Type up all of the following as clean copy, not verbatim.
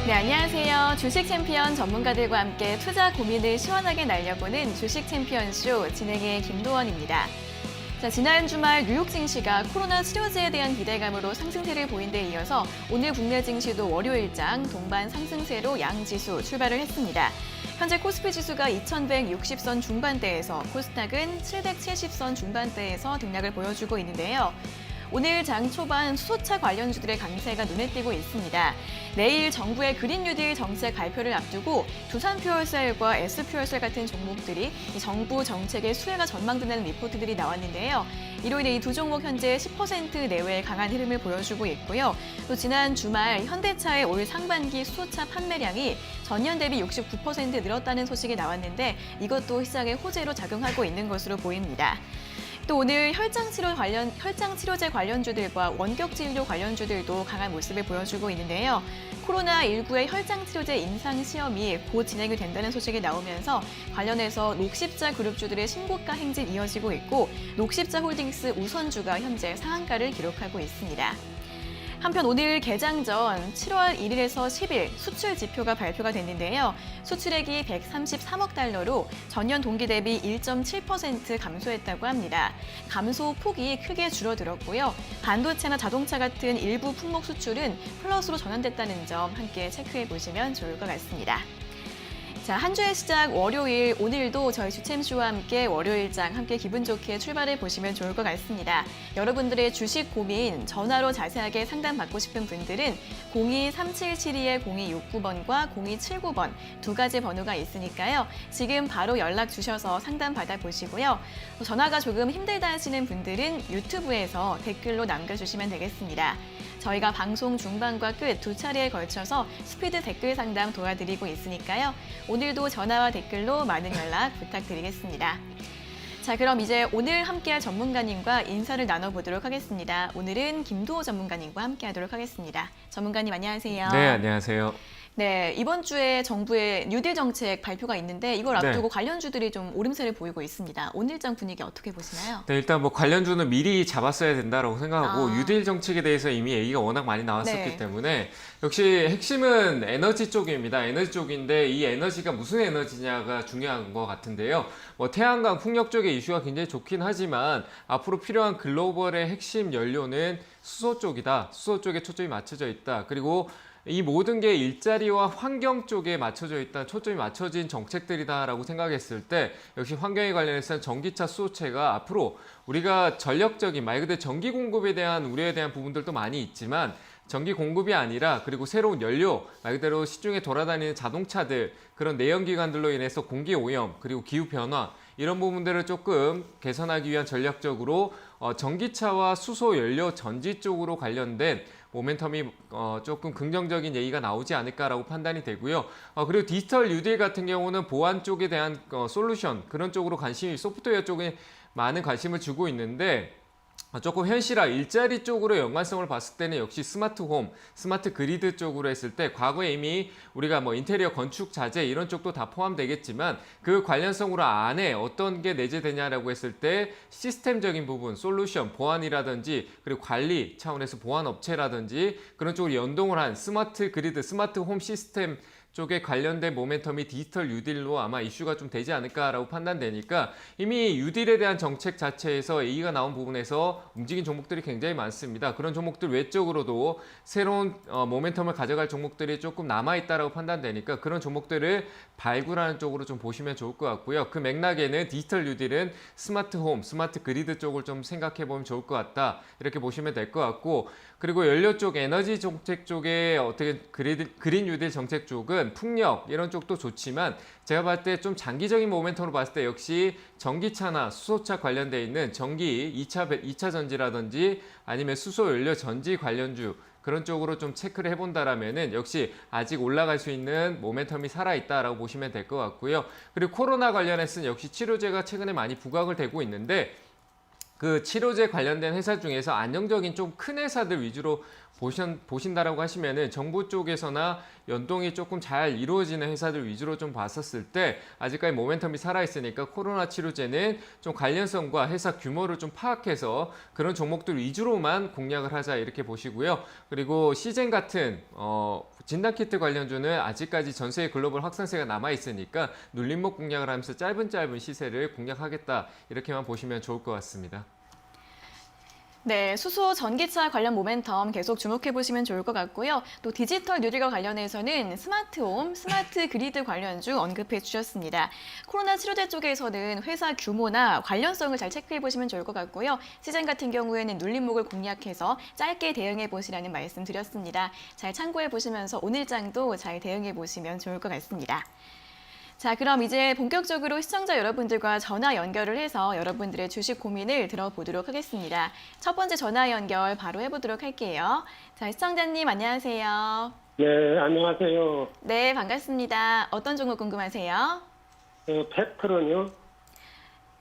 네, 안녕하세요. 주식 챔피언 전문가들과 함께 투자 고민을 시원하게 날려보는 주식 챔피언쇼 진행의 김도원입니다. 자, 지난 주말 뉴욕 증시가 코로나 치료제에 대한 기대감으로 상승세를 보인 데 이어서 오늘 국내 증시도 월요일장 동반 상승세로 양지수 출발을 했습니다. 현재 코스피 지수가 2160선 중반대에서 코스닥은 770선 중반대에서 등락을 보여주고 있는데요. 오늘 장 초반 수소차 관련주들의 강세가 눈에 띄고 있습니다. 내일 정부의 그린 뉴딜 정책 발표를 앞두고 두산퓨얼셀과 S퓨얼셀 같은 종목들이 정부 정책의 수혜가 전망된다는 리포트들이 나왔는데요. 이로 인해 이 두 종목 현재 10% 내외의 강한 흐름을 보여주고 있고요. 또 지난 주말 현대차의 올 상반기 수소차 판매량이 전년 대비 69% 늘었다는 소식이 나왔는데 이것도 시장의 호재로 작용하고 있는 것으로 보입니다. 또 오늘 혈장치료제 관련주들과 원격진료 관련주들도 강한 모습을 보여주고 있는데요. 코로나19의 혈장치료제 임상시험이 곧 진행이 된다는 소식이 나오면서 관련해서 녹십자 그룹주들의 신고가 행진 이어지고 있고 녹십자 홀딩스 우선주가 현재 상한가를 기록하고 있습니다. 한편 오늘 개장 전 7월 1일에서 10일 수출 지표가 발표가 됐는데요. 수출액이 133억 달러로 전년 동기 대비 1.7% 감소했다고 합니다. 감소 폭이 크게 줄어들었고요. 반도체나 자동차 같은 일부 품목 수출은 플러스로 전환됐다는 점 함께 체크해 보시면 좋을 것 같습니다. 자, 한 주의 시작 월요일, 오늘도 저희 주챔쇼와 함께 월요일장 함께 기분 좋게 출발해 보시면 좋을 것 같습니다. 여러분들의 주식 고민 전화로 자세하게 상담받고 싶은 분들은 02-3772-0269번과 0279번 두 가지 번호가 있으니까요. 지금 바로 연락 주셔서 상담 받아보시고요. 전화가 조금 힘들다 하시는 분들은 유튜브에서 댓글로 남겨주시면 되겠습니다. 저희가 방송 중반과 끝 두 차례에 걸쳐서 스피드 댓글 상담 도와드리고 있으니까요. 오늘도 전화와 댓글로 많은 연락 부탁드리겠습니다. 자, 그럼 이제 오늘 함께할 전문가님과 인사를 나눠보도록 하겠습니다. 오늘은 김도호 전문가님과 함께하도록 하겠습니다. 전문가님 안녕하세요. 네, 안녕하세요. 네, 이번 주에 정부의 뉴딜 정책 발표가 있는데 이걸 앞두고 관련주들이 좀 오름세를 보이고 있습니다. 오늘장 분위기 어떻게 보시나요? 네, 일단 뭐 관련주는 미리 잡았어야 된다라고 생각하고 뉴딜 정책에 대해서 이미 얘기가 워낙 많이 나왔었기 때문에 역시 핵심은 에너지 쪽입니다. 에너지 쪽인데 이 에너지가 무슨 에너지냐가 중요한 것 같은데요. 뭐 태양광, 풍력 쪽의 이슈가 굉장히 좋긴 하지만 앞으로 필요한 글로벌의 핵심 연료는 수소 쪽이다. 수소 쪽에 초점이 맞춰져 있다. 그리고 이 모든 게 일자리와 환경 쪽에 맞춰져 있다, 초점이 맞춰진 정책들이다라고 생각했을 때 역시 환경에 관련해서는 전기차 수소체가 앞으로 우리가 전력적인 말 그대로 전기 공급에 대한 우려에 대한 부분들도 많이 있지만 전기 공급이 아니라 그리고 새로운 연료, 말 그대로 시중에 돌아다니는 자동차들 그런 내연기관들로 인해서 공기 오염 그리고 기후 변화 이런 부분들을 조금 개선하기 위한 전략적으로 전기차와 수소 연료 전지 쪽으로 관련된 모멘텀이 조금 긍정적인 얘기가 나오지 않을까라고 판단이 되고요. 그리고 디지털 뉴딜 같은 경우는 보안 쪽에 대한 솔루션 그런 쪽으로 소프트웨어 쪽에 많은 관심을 주고 있는데 조금 현실화, 일자리 쪽으로 연관성을 봤을 때는 역시 스마트 홈, 스마트 그리드 쪽으로 했을 때 과거에 이미 우리가 뭐 인테리어 건축 자재 이런 쪽도 다 포함되겠지만 그 관련성으로 안에 어떤 게 내재되냐라고 했을 때 시스템적인 부분, 솔루션, 보안이라든지 그리고 관리 차원에서 보안 업체라든지 그런 쪽으로 연동을 한 스마트 그리드, 스마트 홈 시스템 쪽에 관련된 모멘텀이 디지털 뉴딜로 아마 이슈가 좀 되지 않을까라고 판단되니까 이미 뉴딜에 대한 정책 자체에서 얘기가 나온 부분에서 움직인 종목들이 굉장히 많습니다. 그런 종목들 외적으로도 새로운 모멘텀을 가져갈 종목들이 조금 남아있다라고 판단되니까 그런 종목들을 발굴하는 쪽으로 좀 보시면 좋을 것 같고요. 그 맥락에는 디지털 뉴딜은 스마트 홈, 스마트 그리드 쪽을 좀 생각해보면 좋을 것 같다. 이렇게 보시면 될 것 같고 그리고 연료 쪽, 에너지 정책 쪽에 어떻게 그린 뉴딜 정책 쪽은 풍력 이런 쪽도 좋지만 제가 봤을 때 좀 장기적인 모멘텀으로 봤을 때 역시 전기차나 수소차 관련돼 있는 전기 2차 전지라든지 아니면 수소 연료 전지 관련주 그런 쪽으로 좀 체크를 해본다라면은 역시 아직 올라갈 수 있는 모멘텀이 살아있다라고 보시면 될 것 같고요. 그리고 코로나 관련해서는 역시 치료제가 최근에 많이 부각을 되고 있는데 그 치료제 관련된 회사 중에서 안정적인 좀 큰 회사들 위주로 보신다라고 하시면은 정부 쪽에서나 연동이 조금 잘 이루어지는 회사들 위주로 좀 봤었을 때 아직까지 모멘텀이 살아있으니까 코로나 치료제는 좀 관련성과 회사 규모를 좀 파악해서 그런 종목들 위주로만 공략을 하자 이렇게 보시고요. 그리고 시젠 같은 진단키트 관련주는 아직까지 전세의 글로벌 확산세가 남아있으니까 눌림목 공략을 하면서 짧은 시세를 공략하겠다 이렇게만 보시면 좋을 것 같습니다. 네, 수소, 전기차 관련 모멘텀 계속 주목해 보시면 좋을 것 같고요. 또 디지털 뉴딜과 관련해서는 스마트홈, 스마트 그리드 관련주 언급해 주셨습니다. 코로나 치료제 쪽에서는 회사 규모나 관련성을 잘 체크해 보시면 좋을 것 같고요. 시즌 같은 경우에는 눌림목을 공략해서 짧게 대응해 보시라는 말씀 드렸습니다. 잘 참고해 보시면서 오늘 장도 잘 대응해 보시면 좋을 것 같습니다. 자, 그럼 이제 본격적으로 시청자 여러분들과 전화 연결을 해서 여러분들의 주식 고민을 들어보도록 하겠습니다. 첫 번째 전화 연결 바로 해보도록 할게요. 자, 시청자님 안녕하세요. 네, 안녕하세요. 네, 반갑습니다. 어떤 종목 궁금하세요? 펩트론이요?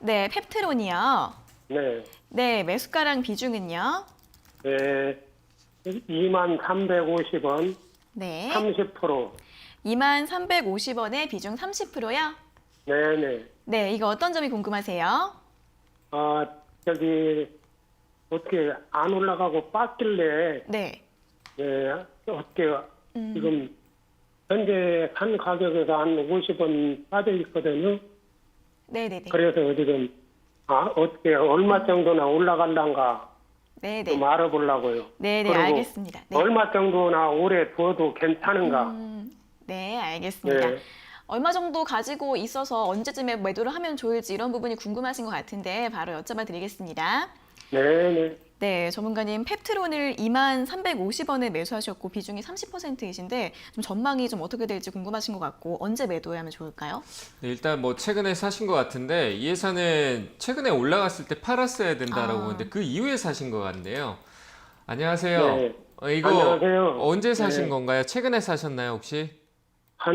네, 펩트론이요. 네, 네, 매수가랑 비중은요? 네, 23,350원, 네, 30%. 23,350원에 비중 30%요? 네네. 네, 이거 어떤 점이 궁금하세요? 저기, 어떻게 안 올라가고 빠길래, 네. 네, 어떻게, 지금, 현재 산 가격에서 한 50원 빠져 있거든요. 네네네. 그래서 지금, 어떻게, 얼마 정도나 올라갈란가 네네. 좀 알아보려고요. 네네, 그리고 알겠습니다. 네. 얼마 정도나 오래 두어도 괜찮은가? 네, 알겠습니다. 네. 얼마 정도 가지고 있어서 언제쯤에 매도를 하면 좋을지 이런 부분이 궁금하신 것 같은데 바로 여쭤봐 드리겠습니다. 네네. 네, 전문가님 펩트론을 23,350원에 매수하셨고 비중이 30%이신데 좀 전망이 좀 어떻게 될지 궁금하신 것 같고 언제 매도하면 좋을까요? 네, 일단 뭐 최근에 사신 것 같은데 이 회사는 최근에 올라갔을 때 팔았어야 된다라고 하는데 그 이후에 사신 것 같네요. 안녕하세요. 네. 이거 안녕하세요. 언제 사신 네. 건가요? 최근에 사셨나요 혹시? 한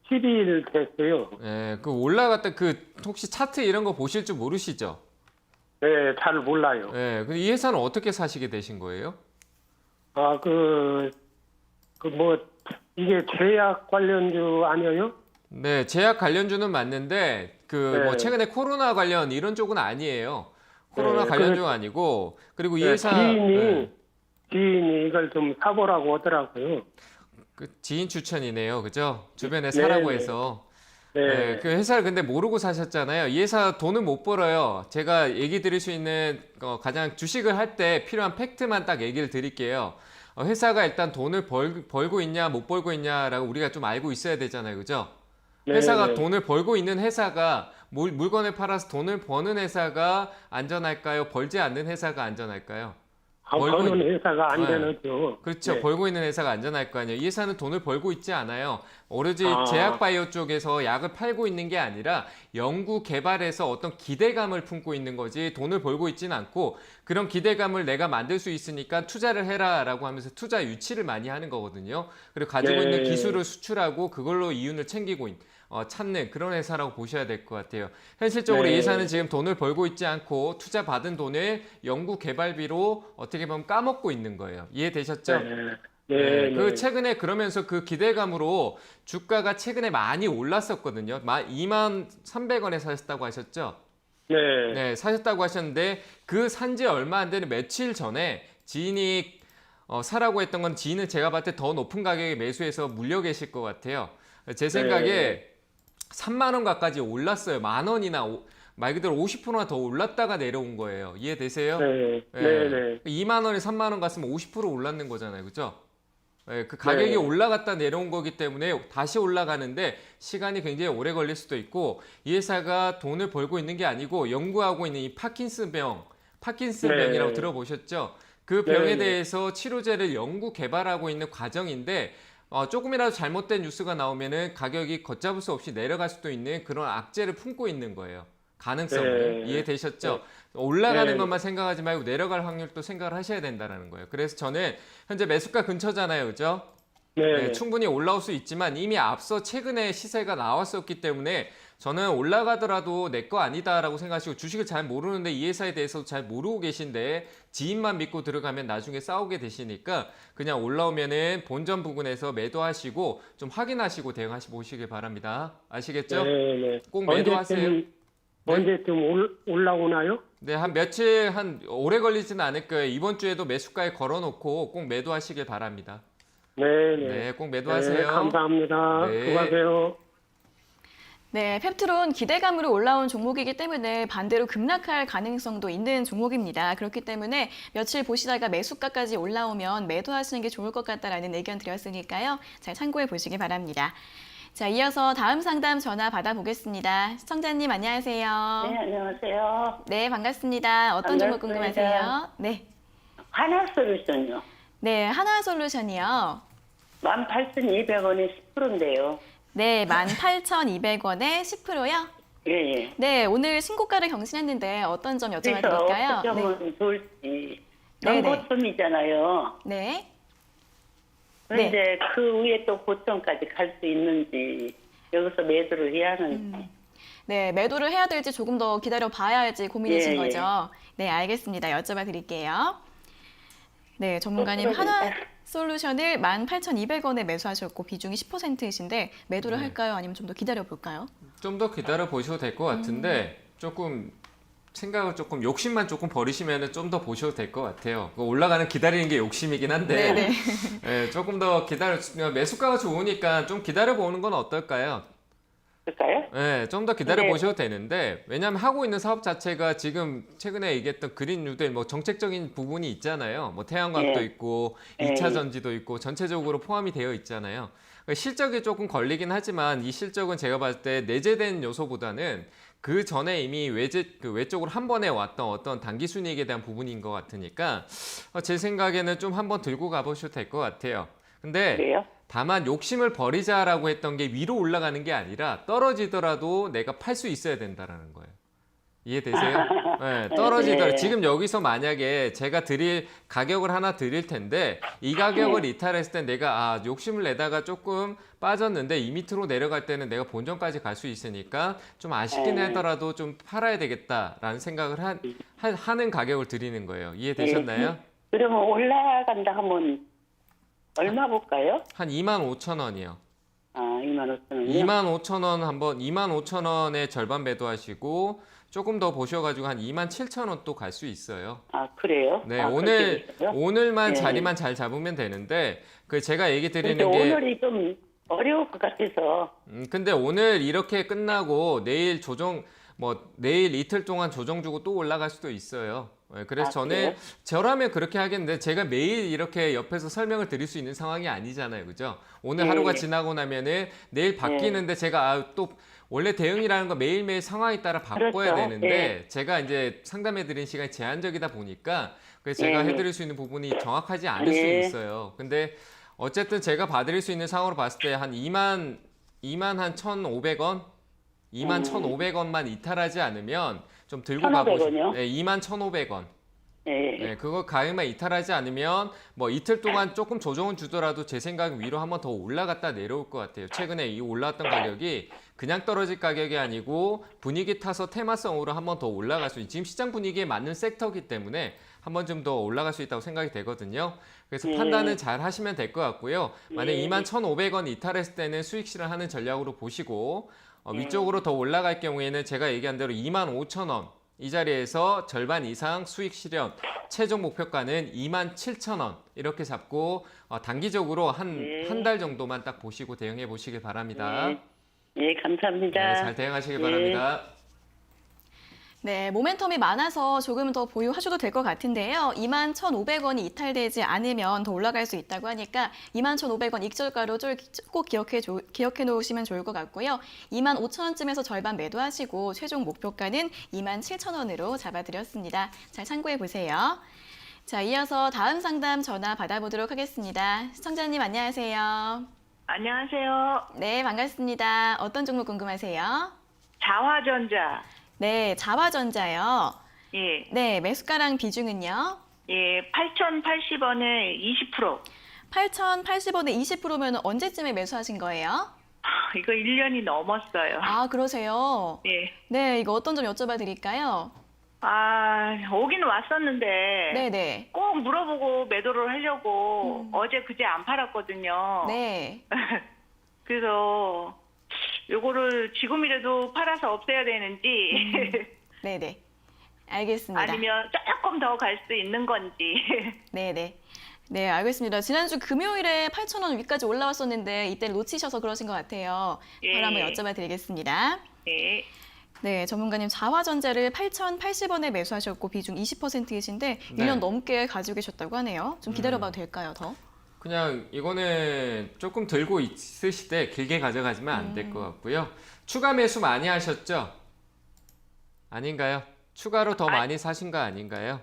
12일 됐어요. 네, 그 올라갔다 그 혹시 차트 이런 거 보실 줄 모르시죠? 네, 잘 몰라요. 네, 이 회사는 어떻게 사시게 되신 거예요? 이게 제약 관련주 아니에요? 네, 제약 관련주는 맞는데 그 뭐 네. 최근에 코로나 관련 이런 쪽은 아니에요. 코로나 네, 관련주가 아니고 그리고 이 네, 회사 지인이 이걸 좀 사보라고 하더라고요. 그 지인 추천이네요, 그죠? 주변에 사라고 네. 해서. 네. 네, 그 회사를 근데 모르고 사셨잖아요. 이 회사 돈은 못 벌어요. 제가 얘기 드릴 수 있는 가장 주식을 할 때 필요한 팩트만 딱 얘기를 드릴게요. 회사가 일단 돈을 벌고 있냐 못 벌고 있냐라고 우리가 좀 알고 있어야 되잖아요, 그죠? 네, 회사가 네. 돈을 벌고 있는 회사가 물건을 팔아서 돈을 버는 회사가 안전할까요? 벌지 않는 회사가 안전할까요? 버는 회사가 네. 안전하죠. 그렇죠. 네. 벌고 있는 회사가 안전할 거 아니에요. 이 회사는 돈을 벌고 있지 않아요. 오로지 아. 제약바이오 쪽에서 약을 팔고 있는 게 아니라 연구 개발에서 어떤 기대감을 품고 있는 거지 돈을 벌고 있지는 않고 그런 기대감을 내가 만들 수 있으니까 투자를 해라라고 하면서 투자 유치를 많이 하는 거거든요. 그리고 가지고 네. 있는 기술을 수출하고 그걸로 이윤을 챙기고 찾는 그런 회사라고 보셔야 될 것 같아요. 현실적으로 네. 이 회사는 지금 돈을 벌고 있지 않고 투자 받은 돈을 연구 개발비로 어떻게 보면 까먹고 있는 거예요. 이해되셨죠? 네. 네, 네. 그 최근에 그러면서 그 기대감으로 주가가 최근에 많이 올랐었거든요. 23,300원에 사셨다고 하셨죠? 네. 네, 사셨다고 하셨는데 그 산지 얼마 안 되는 며칠 전에 지인이 사라고 했던 건 지인은 제가 봤을 때 더 높은 가격에 매수해서 물려 계실 것 같아요. 제 생각에 네. 3만 원 가까지 올랐어요. 만 원이나 말 그대로 50%나 더 올랐다가 내려온 거예요. 이해되세요? 네. 예. 네. 네. 2만 원에 3만 원 갔으면 50% 올랐는 거잖아요. 그죠? 예, 그 가격이 네. 올라갔다 내려온 거기 때문에 다시 올라가는데 시간이 굉장히 오래 걸릴 수도 있고 이 회사가 돈을 벌고 있는 게 아니고 연구하고 있는 이 파킨슨병이라고 네. 들어보셨죠? 그 병에 네. 대해서 치료제를 연구 개발하고 있는 과정인데 조금이라도 잘못된 뉴스가 나오면은 가격이 걷잡을 수 없이 내려갈 수도 있는 그런 악재를 품고 있는 거예요. 가능성을. 네. 이해되셨죠? 올라가는 네. 것만 생각하지 말고 내려갈 확률도 생각을 하셔야 된다는 거예요. 그래서 저는 현재 매수가 근처잖아요. 그죠? 네. 충분히 올라올 수 있지만 이미 앞서 최근에 시세가 나왔었기 때문에 저는 올라가더라도 내 거 아니다라고 생각하시고 주식을 잘 모르는데 이 회사에 대해서도 잘 모르고 계신데 지인만 믿고 들어가면 나중에 싸우게 되시니까 그냥 올라오면은 본전 부근에서 매도하시고 좀 확인하시고 대응하시 보시길 바랍니다. 아시겠죠? 네. 꼭 매도하세요. 언제쯤 올라오나요? 네, 한 며칠 오래 걸리지는 않을 거예요. 이번 주에도 매수가에 걸어놓고 꼭 매도하시길 바랍니다. 네. 네, 꼭 매도하세요. 네, 감사합니다. 네. 수고하세요. 네, 펩트론 기대감으로 올라온 종목이기 때문에 반대로 급락할 가능성도 있는 종목입니다. 그렇기 때문에 며칠 보시다가 매수가까지 올라오면 매도하시는 게 좋을 것 같다라는 의견 드렸으니까요. 잘 참고해 보시기 바랍니다. 자, 이어서 다음 상담 전화 받아보겠습니다. 시청자님 안녕하세요. 네, 안녕하세요. 네, 반갑습니다. 어떤 종목 반갑습니다. 궁금하세요? 네. 하나솔루션요. 네, 하나솔루션이요. 18,200원에 10%인데요. 네, 18,200원에 10%요? 예, 예. 네, 오늘 신고가를 경신했는데 어떤 점 그래서 여쭤봐도 될까요? 어떤 점은 좋을지. 네, 정고점이잖아요. 네. 그런데 그 위에 또 고점까지 갈 수 있는지, 여기서 매도를 해야 하는지. 네, 매도를 해야 될지 조금 더 기다려 봐야지 고민이신 예, 예. 거죠? 네, 알겠습니다. 여쭤봐 드릴게요. 네, 전문가님 또 하나 솔루션을 18,200원에 매수하셨고 비중이 10%이신데 매도를 할까요? 아니면 좀 더 기다려 볼까요? 좀 더 기다려 보셔도 될 것 같은데 조금 생각을 조금 욕심만 조금 버리시면 좀 더 보셔도 될 것 같아요. 올라가는 기다리는 게 욕심이긴 한데 네네. 네, 조금 더 매수가가 좋으니까 좀 기다려 보는 건 어떨까요? 그럴까요? 네, 좀 더 기다려 네. 보셔도 되는데 왜냐하면 하고 있는 사업 자체가 지금 최근에 얘기했던 그린 뉴딜 뭐 정책적인 부분이 있잖아요. 뭐 태양광도 네. 있고 네. 2차 전지도 있고 전체적으로 포함이 되어 있잖아요. 그러니까 실적이 조금 걸리긴 하지만 이 실적은 제가 봤을 때 내재된 요소보다는 그 전에 이미 외적으로 한 번에 왔던 어떤 단기 순이익에 대한 부분인 것 같으니까 제 생각에는 좀 한번 들고 가보셔도 될 것 같아요. 근데 그래요? 다만 욕심을 버리자라고 했던 게 위로 올라가는 게 아니라 떨어지더라도 내가 팔 수 있어야 된다라는 거예요. 이해되세요? 네, 떨어지더라도 네. 지금 여기서 만약에 제가 드릴 가격을 하나 드릴 텐데 이 가격을 네. 이탈했을 때 내가 욕심을 내다가 조금 빠졌는데 이 밑으로 내려갈 때는 내가 본전까지 갈 수 있으니까 좀 아쉽긴 네. 하더라도 좀 팔아야 되겠다라는 생각을 하는 가격을 드리는 거예요. 이해되셨나요? 그러면 올라간다 하면 얼마 볼까요? 한 25,000원이요. 아, 25,000원이요? 25,000원 한번 25,000원에 절반 매도하시고 조금 더 보셔가지고 한 27,000원 또 갈 수 있어요. 아, 그래요? 네, 아, 그렇게 있어요? 오늘만 네. 자리만 잘 잡으면 되는데 그 제가 얘기 근데 드리는 게 오늘이 좀 어려울 것 같아서. 근데 오늘 이렇게 끝나고 내일 내일 이틀 동안 조정 주고 또 올라갈 수도 있어요. 네, 그래서 아, 저는 그래요? 저라면 그렇게 하겠는데 제가 매일 이렇게 옆에서 설명을 드릴 수 있는 상황이 아니잖아요. 그죠? 오늘 네, 하루가 네. 지나고 나면은 내일 바뀌는데 제가 또 원래 대응이라는 거 매일매일 상황에 따라 바꿔야 그렇죠. 되는데 네. 제가 이제 상담해 드리는 시간이 제한적이다 보니까 그래서 제가 네. 해드릴 수 있는 부분이 정확하지 않을 수 네. 있어요. 근데 어쨌든 제가 봐드릴 수 있는 상황으로 봤을 때 한 2만 한 1,500원? 2만 1,500원만 이탈하지 않으면 좀 들고 1,500원 가보시죠. 이요? 네, 2만 1,500원. 네. 네, 그거 가격만 이탈하지 않으면 뭐 이틀 동안 조금 조정은 주더라도 제 생각은 위로 한번 더 올라갔다 내려올 것 같아요. 최근에 이 올라왔던 가격이 그냥 떨어질 가격이 아니고 분위기 타서 테마성으로 한번 더 올라갈 수 있는 지금 시장 분위기에 맞는 섹터이기 때문에 한번 좀 더 올라갈 수 있다고 생각이 되거든요. 그래서 판단을 잘 하시면 될 것 같고요. 만약에 2만 1,500원 이탈했을 때는 수익 실현하는 전략으로 보시고 위쪽으로 더 올라갈 경우에는 제가 얘기한 대로 2만 5,000원 이 자리에서 절반 이상 수익 실현, 최종 목표가는 27,000원 이렇게 잡고 단기적으로 한 달 정도만 딱 보시고 대응해 보시길 바랍니다. 네, 감사합니다. 네, 잘 대응하시길 네. 바랍니다. 네, 모멘텀이 많아서 조금 더 보유하셔도 될 것 같은데요. 21,500원이 이탈되지 않으면 더 올라갈 수 있다고 하니까 21,500원 익절가로 꼭 기억해 놓으시면 좋을 것 같고요. 25,000원쯤에서 절반 매도하시고 최종 목표가는 27,000원으로 잡아드렸습니다. 잘 참고해 보세요. 자, 이어서 다음 상담 전화 받아보도록 하겠습니다. 시청자님 안녕하세요. 안녕하세요. 네, 반갑습니다. 어떤 종목 궁금하세요? 자화전자. 네, 자화전자요. 예. 네, 매수가랑 비중은요? 예, 8,080원에 20%. 8,080원에 20%면 언제쯤에 매수하신 거예요? 이거 1년이 넘었어요. 아, 그러세요? 예. 네, 이거 어떤 점 여쭤봐 드릴까요? 오긴 왔었는데 네네. 꼭 물어보고 매도를 하려고 어제 그제 안 팔았거든요. 네. 그래서 요거를 지금이라도 팔아서 없애야 되는지 네네. 알겠습니다. 아니면 조금 더 갈 수 있는 건지. 네네. 네, 알겠습니다. 지난주 금요일에 8,000원 위까지 올라왔었는데 이때를 놓치셔서 그러신 것 같아요. 예. 그걸 한번 여쭤봐 드리겠습니다. 네. 네, 전문가님 자화전자를 8,080원에 매수하셨고 비중 20%이신데 네. 1년 넘게 가지고 계셨다고 하네요. 좀 기다려봐도 될까요, 더? 그냥 이거는 조금 들고 있으시되 길게 가져가지면 안 될 것 같고요. 추가 매수 많이 하셨죠? 아닌가요? 추가로 더 많이 사신 거 아닌가요?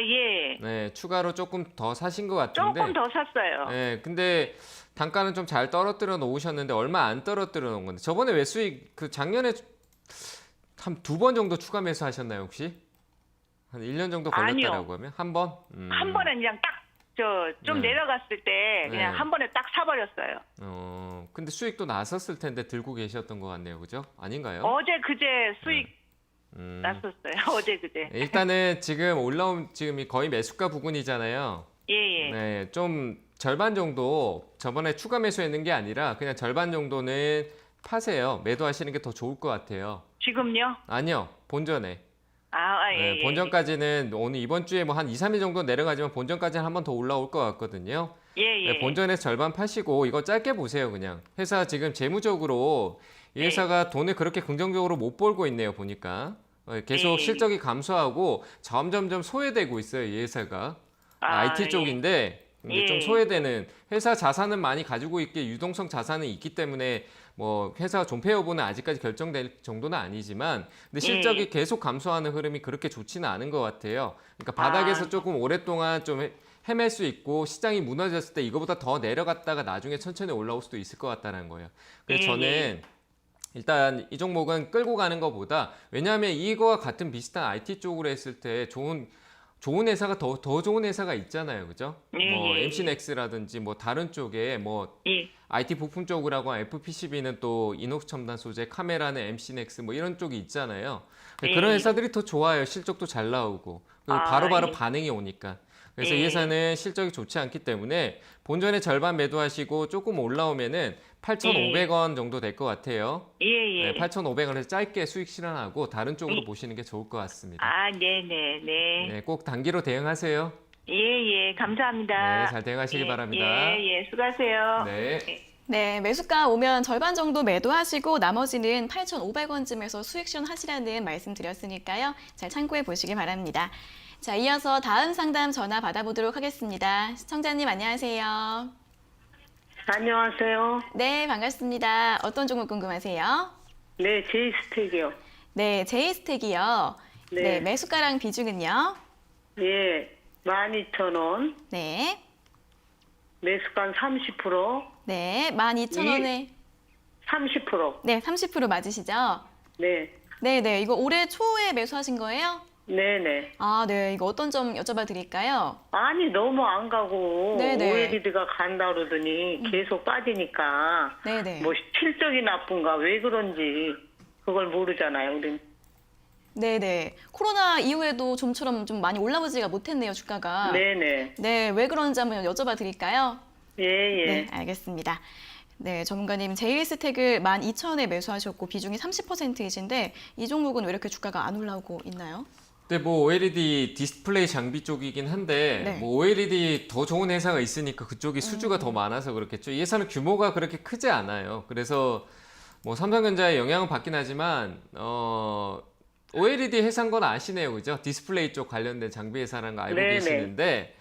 예. 네, 추가로 조금 더 사신 것 같은데. 조금 더 샀어요. 네, 근데 단가는 좀 잘 떨어뜨려 놓으셨는데 얼마 안 떨어뜨려 놓은 건데 저번에 매수익 그 작년에 한 2번 정도 추가 매수 하셨나요 혹시? 한 1년 정도 걸렸다라고 하면 한 번? 한 번에 그냥 딱 좀 네. 내려갔을 때 그냥 네. 한 번에 딱 사버렸어요. 근데 수익도 났었을 텐데 들고 계셨던 것 같네요, 그죠? 아닌가요? 어제 그제 수익 났었어요. 어제 그제. 일단은 지금 올라온 지금이 거의 매수가 부근이잖아요. 예. 네, 좀 절반 정도 저번에 추가 매수했는 게 아니라 그냥 절반 정도는 파세요. 매도하시는 게 더 좋을 것 같아요. 지금요? 아니요, 본전에. 예. 네, 본전까지는 오늘 이번 주에 뭐 한 2, 3일 정도 내려가지만 본전까지는 한 번 더 올라올 것 같거든요. 예. 네, 본전에서 절반 파시고 이거 짧게 보세요, 그냥. 회사 지금 재무적으로 이 회사가 돈을 그렇게 긍정적으로 못 벌고 있네요, 보니까. 계속 예. 실적이 감소하고 점점점 소외되고 있어요, 이 회사가. IT 예. 쪽인데 이제 좀 예. 소외되는 회사 자산은 많이 가지고 있게 유동성 자산은 있기 때문에 뭐 회사 존폐 여부는 아직까지 결정될 정도는 아니지만 근데 실적이 계속 감소하는 흐름이 그렇게 좋지는 않은 것 같아요. 그러니까 바닥에서 조금 오랫동안 좀 헤맬 수 있고 시장이 무너졌을 때 이거보다 더 내려갔다가 나중에 천천히 올라올 수도 있을 것 같다는 거예요. 그래서 저는 일단 이 종목은 끌고 가는 것보다 왜냐하면 이거와 같은 비슷한 IT 쪽으로 했을 때 좋은 회사가 더 좋은 회사가 있잖아요, 그죠? 뭐 MC넥스라든지 뭐 다른 쪽에 뭐 IT 부품 쪽으로 하고 FPCB는 또 이녹스 첨단 소재, 카메라는 MC넥스 뭐 이런 쪽이 있잖아요. 그런 회사들이 더 좋아요. 실적도 잘 나오고 그리고 바로바로 반응이 오니까. 그래서 이 회사는 실적이 좋지 않기 때문에 본전의 절반 매도하시고 조금 올라오면은 8,500원 정도 될 것 같아요. 예. 네, 8,500원에서 짧게 수익 실현하고 다른 쪽으로 보시는 게 좋을 것 같습니다. 네네. 네, 꼭 단기로 대응하세요. 예. 감사합니다. 네, 잘 대응하시기 바랍니다. 예. 수고하세요. 네. 네, 매수가 오면 절반 정도 매도하시고 나머지는 8,500원쯤에서 수익 실현하시라는 말씀 드렸으니까요. 잘 참고해 보시기 바랍니다. 자, 이어서 다음 상담 전화 받아보도록 하겠습니다. 시청자님 안녕하세요. 안녕하세요. 네, 반갑습니다. 어떤 종목 궁금하세요? 네, 제이스택이요. 네, 제이스택이요. 네. 네, 매수가랑 비중은요? 예, 12,000원. 네, 매수가 30%. 네, 12,000원에 30%. 네, 30% 맞으시죠? 네. 네, 이거 올해 초에 매수하신 거예요? 네네. 아, 네, 이거 어떤 점 여쭤봐 드릴까요? 아니, 너무 안 가고, 네네. OLED가 간다 그러더니 계속 빠지니까, 네네. 뭐 실적이 나쁜가, 왜 그런지, 그걸 모르잖아요, 우린. 네네. 코로나 이후에도 좀처럼 좀 많이 올라오지가 못했네요, 주가가. 네네. 네, 왜 그런지 한번 여쭤봐 드릴까요? 예. 네, 알겠습니다. 네, 전문가님, 제이스택을 12,000원에 매수하셨고 비중이 30%이신데 이 종목은 왜 이렇게 주가가 안 올라오고 있나요? 근데 뭐 OLED 디스플레이 장비 쪽이긴 한데 네. 뭐 OLED 더 좋은 회사가 있으니까 그쪽이 수주가 더 많아서 그렇겠죠. 이 회사는 규모가 그렇게 크지 않아요. 그래서 뭐 삼성전자의 영향은 받긴 하지만 OLED 회사인 건 아시네요, 그죠? 디스플레이 쪽 관련된 장비 회사라는 거 알고 네네. 계시는데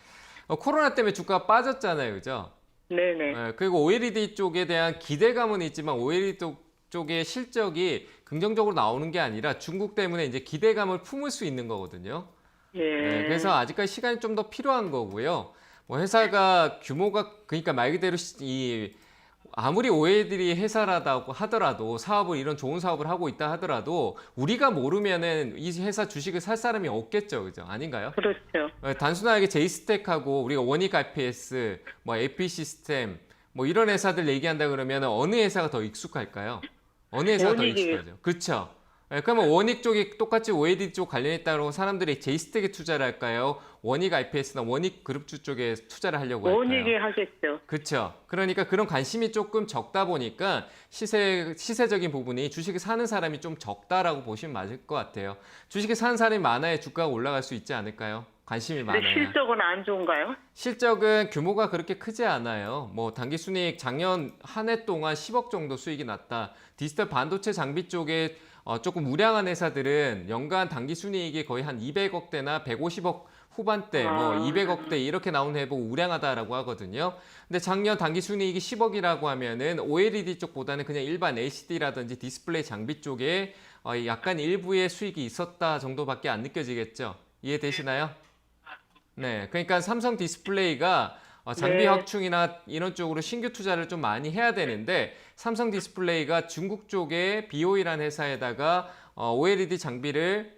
코로나 때문에 주가가 빠졌잖아요, 그죠? 네네. 그리고 OLED 쪽에 대한 기대감은 있지만 OLED 쪽의 실적이 긍정적으로 나오는 게 아니라 중국 때문에 이제 기대감을 품을 수 있는 거거든요. 예. 그래서 아직까지 시간이 좀 더 필요한 거고요. 뭐 회사가 규모가 그러니까 말 그대로 아무리 OLED 회사라고 하더라도 이런 좋은 사업을 하고 있다 하더라도 우리가 모르면은 이 회사 주식을 살 사람이 없겠죠, 그죠? 아닌가요? 그렇죠. 단순하게 제이스택하고 우리가 원익 IPS, 뭐 AP 시스템, 뭐 이런 회사들 얘기한다 그러면 어느 회사가 더 익숙할까요? 어느 회사가 더 원익이. 익숙하죠? 그렇죠. 그러면 원익 쪽이 똑같이 OAD 쪽 관련했다고 사람들이 제이스택에 투자를 할까요? 원익 IPS나 원익 그룹주 쪽에 투자를 하려고 할까요? 원익이 하겠죠. 그렇죠. 그러니까 그런 관심이 조금 적다 보니까 시세적인 부분이 주식을 사는 사람이 좀 적다라고 보시면 맞을 것 같아요. 주식을 사는 사람이 많아야 주가가 올라갈 수 있지 않을까요? 관심이 근데 많아요. 실적은 안 좋은가요? 실적은 규모가 그렇게 크지 않아요. 뭐 당기순이익 작년 한 해 동안 10억 정도 수익이 났다. 디지털 반도체 장비 쪽에 조금 우량한 회사들은 연간 당기순이익이 거의 한 200억대나 150억 후반대, 뭐 200억대 이렇게 나오는 해 보고 우량하다라고 하거든요. 근데 작년 당기순이익이 10억이라고 하면은 OLED 쪽보다는 그냥 일반 LCD라든지 디스플레이 장비 쪽에 약간 일부의 수익이 있었다 정도밖에 안 느껴지겠죠. 이해되시나요? 네, 그러니까 삼성 디스플레이가 장비 네. 확충이나 이런 쪽으로 신규 투자를 좀 많이 해야 되는데 삼성 디스플레이가 중국 쪽에 BOE라는 회사에다가 OLED 장비를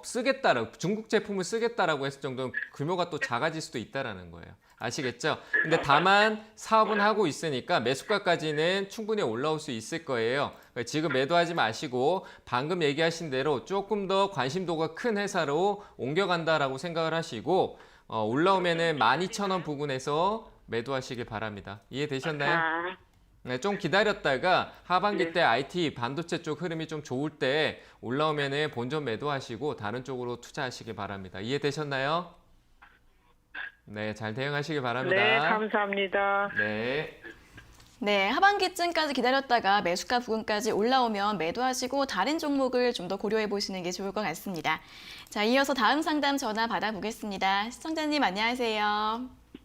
쓰겠다라고 중국 제품을 쓰겠다라고 했을 정도는 규모가 또 작아질 수도 있다라는 거예요. 아시겠죠? 근데 다만 사업은 하고 있으니까 매수가까지는 충분히 올라올 수 있을 거예요. 지금 매도하지 마시고 방금 얘기하신 대로 조금 더 관심도가 큰 회사로 옮겨간다라고 생각을 하시고 올라오면은 12,000원 부근에서 매도하시길 바랍니다. 이해되셨나요? 아, 네, 좀 기다렸다가 하반기 때 IT 반도체 쪽 흐름이 좀 좋을 때 올라오면은 본전 매도하시고 다른 쪽으로 투자하시길 바랍니다. 이해되셨나요? 네, 잘 대응하시길 바랍니다. 네, 감사합니다. 네. 네, 하반기쯤까지 기다렸다가 매수가 부근까지 올라오면 매도하시고 다른 종목을 좀 더 고려해 보시는 게 좋을 것 같습니다. 자, 이어서 다음 상담 전화 받아보겠습니다. 시청자님 안녕하세요.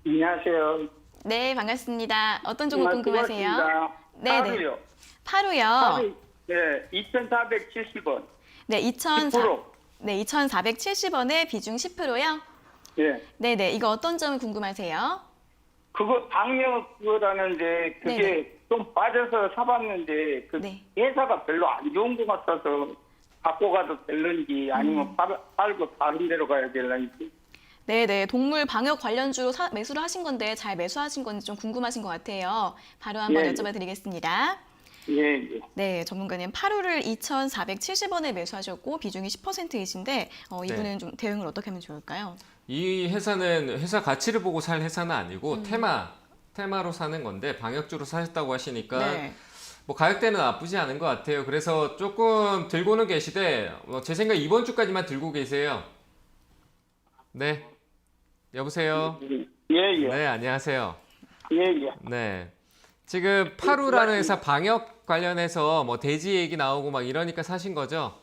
안녕하세요. 네, 반갑습니다. 어떤 종목 궁금하세요? 네, 네. 하루요. 파루요. 네, 2,470원. 네, 10%. 2,470원에 비중 10%요? 예. 네, 네. 이거 어떤 점을 궁금하세요? 그거 방역 그거라는데 그게 네네. 좀 빠져서 사봤는데 그 네. 회사가 별로 안 좋은 것 같아서 갖고 가도 될런지 아니면 팔고 다른 데로 가야 될런지. 네, 네. 동물 방역 관련주로 매수를 하신 건데 잘 매수하신 건지 좀 궁금하신 것 같아요. 바로 한번 예. 여쭤봐 드리겠습니다. 예, 예. 네, 전문가님 파루를 2,470원에 매수하셨고 비중이 10%이신데 이분은 네. 좀 대응을 어떻게 하면 좋을까요? 이 회사는 회사 가치를 보고 살 회사는 아니고 테마로 사는 건데 방역주로 사셨다고 하시니까 네. 뭐 가격대는 나쁘지 않은 것 같아요. 그래서 조금 들고는 계시되 제 생각 이번 주까지만 들고 계세요. 네. 여보세요. 예, 예. 네, 안녕하세요. 예, 예. 네. 지금 파루라는 회사 방역 관련해서 뭐 돼지 얘기 나오고 막 이러니까 사신 거죠?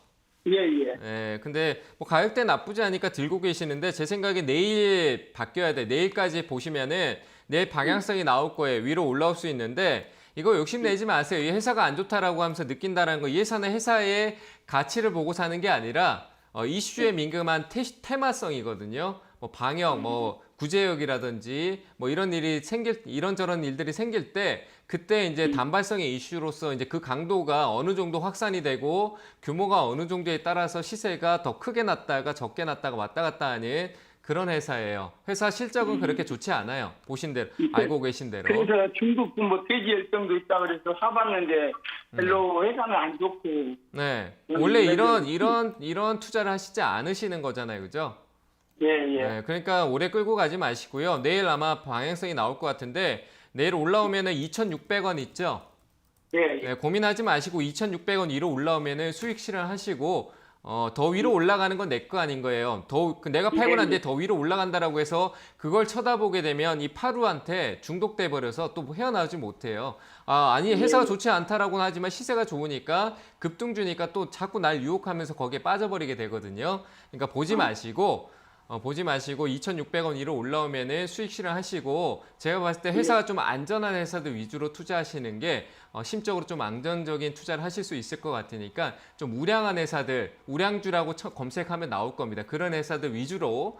예, 예. 네, 근데 뭐 가격대 나쁘지 않으니까 들고 계시는데 제 생각에 내일 바뀌어야 돼. 내일까지 보시면은 내일 방향성이 나올 거예요. 위로 올라올 수 있는데 이거 욕심내지 마세요. 이 회사가 안 좋다라고 하면서 느낀다는 거. 이 회사는 회사의 가치를 보고 사는 게 아니라 이슈에 민감한 테마성이거든요. 뭐 방역, 뭐 구제역이라든지 뭐 이런저런 일들이 생길 때 그때 이제 단발성의 이슈로서 이제 그 강도가 어느 정도 확산이 되고 규모가 어느 정도에 따라서 시세가 더 크게 났다가 적게 났다가 왔다 갔다 하는 그런 회사예요. 회사 실적은 그렇게 좋지 않아요. 보신 대로, 알고 계신 대로. 그래서 중국 뭐 돼지 열정도 있다 그래서 사봤는데 별로 회사는 안 좋고. 네. 원래 이런 투자를 하시지 않으시는 거잖아요. 그죠? 예, 예. 네, 그러니까 오래 끌고 가지 마시고요. 내일 아마 방향성이 나올 것 같은데 내일 올라오면은 2,600원 있죠? 예, 예. 네, 고민하지 마시고 2,600원 위로 올라오면은 수익 실현하시고 더 위로 올라가는 건 내 거 아닌 거예요. 내가 팔고 난 뒤에 더 위로 올라간다라고 해서 그걸 쳐다보게 되면 이 파루한테 중독돼 버려서 또 헤어나오지 못해요. 아니 회사가 좋지 않다라고는 하지만 시세가 좋으니까 급등주니까 또 자꾸 날 유혹하면서 거기에 빠져버리게 되거든요. 그러니까 보지 마시고 2,600원 위로 올라오면은 수익 실현하시고 제가 봤을 때 회사가 좀 안전한 회사들 위주로 투자하시는 게 심적으로 좀 안정적인 투자를 하실 수 있을 것 같으니까 좀 우량한 회사들, 우량주라고 검색하면 나올 겁니다. 그런 회사들 위주로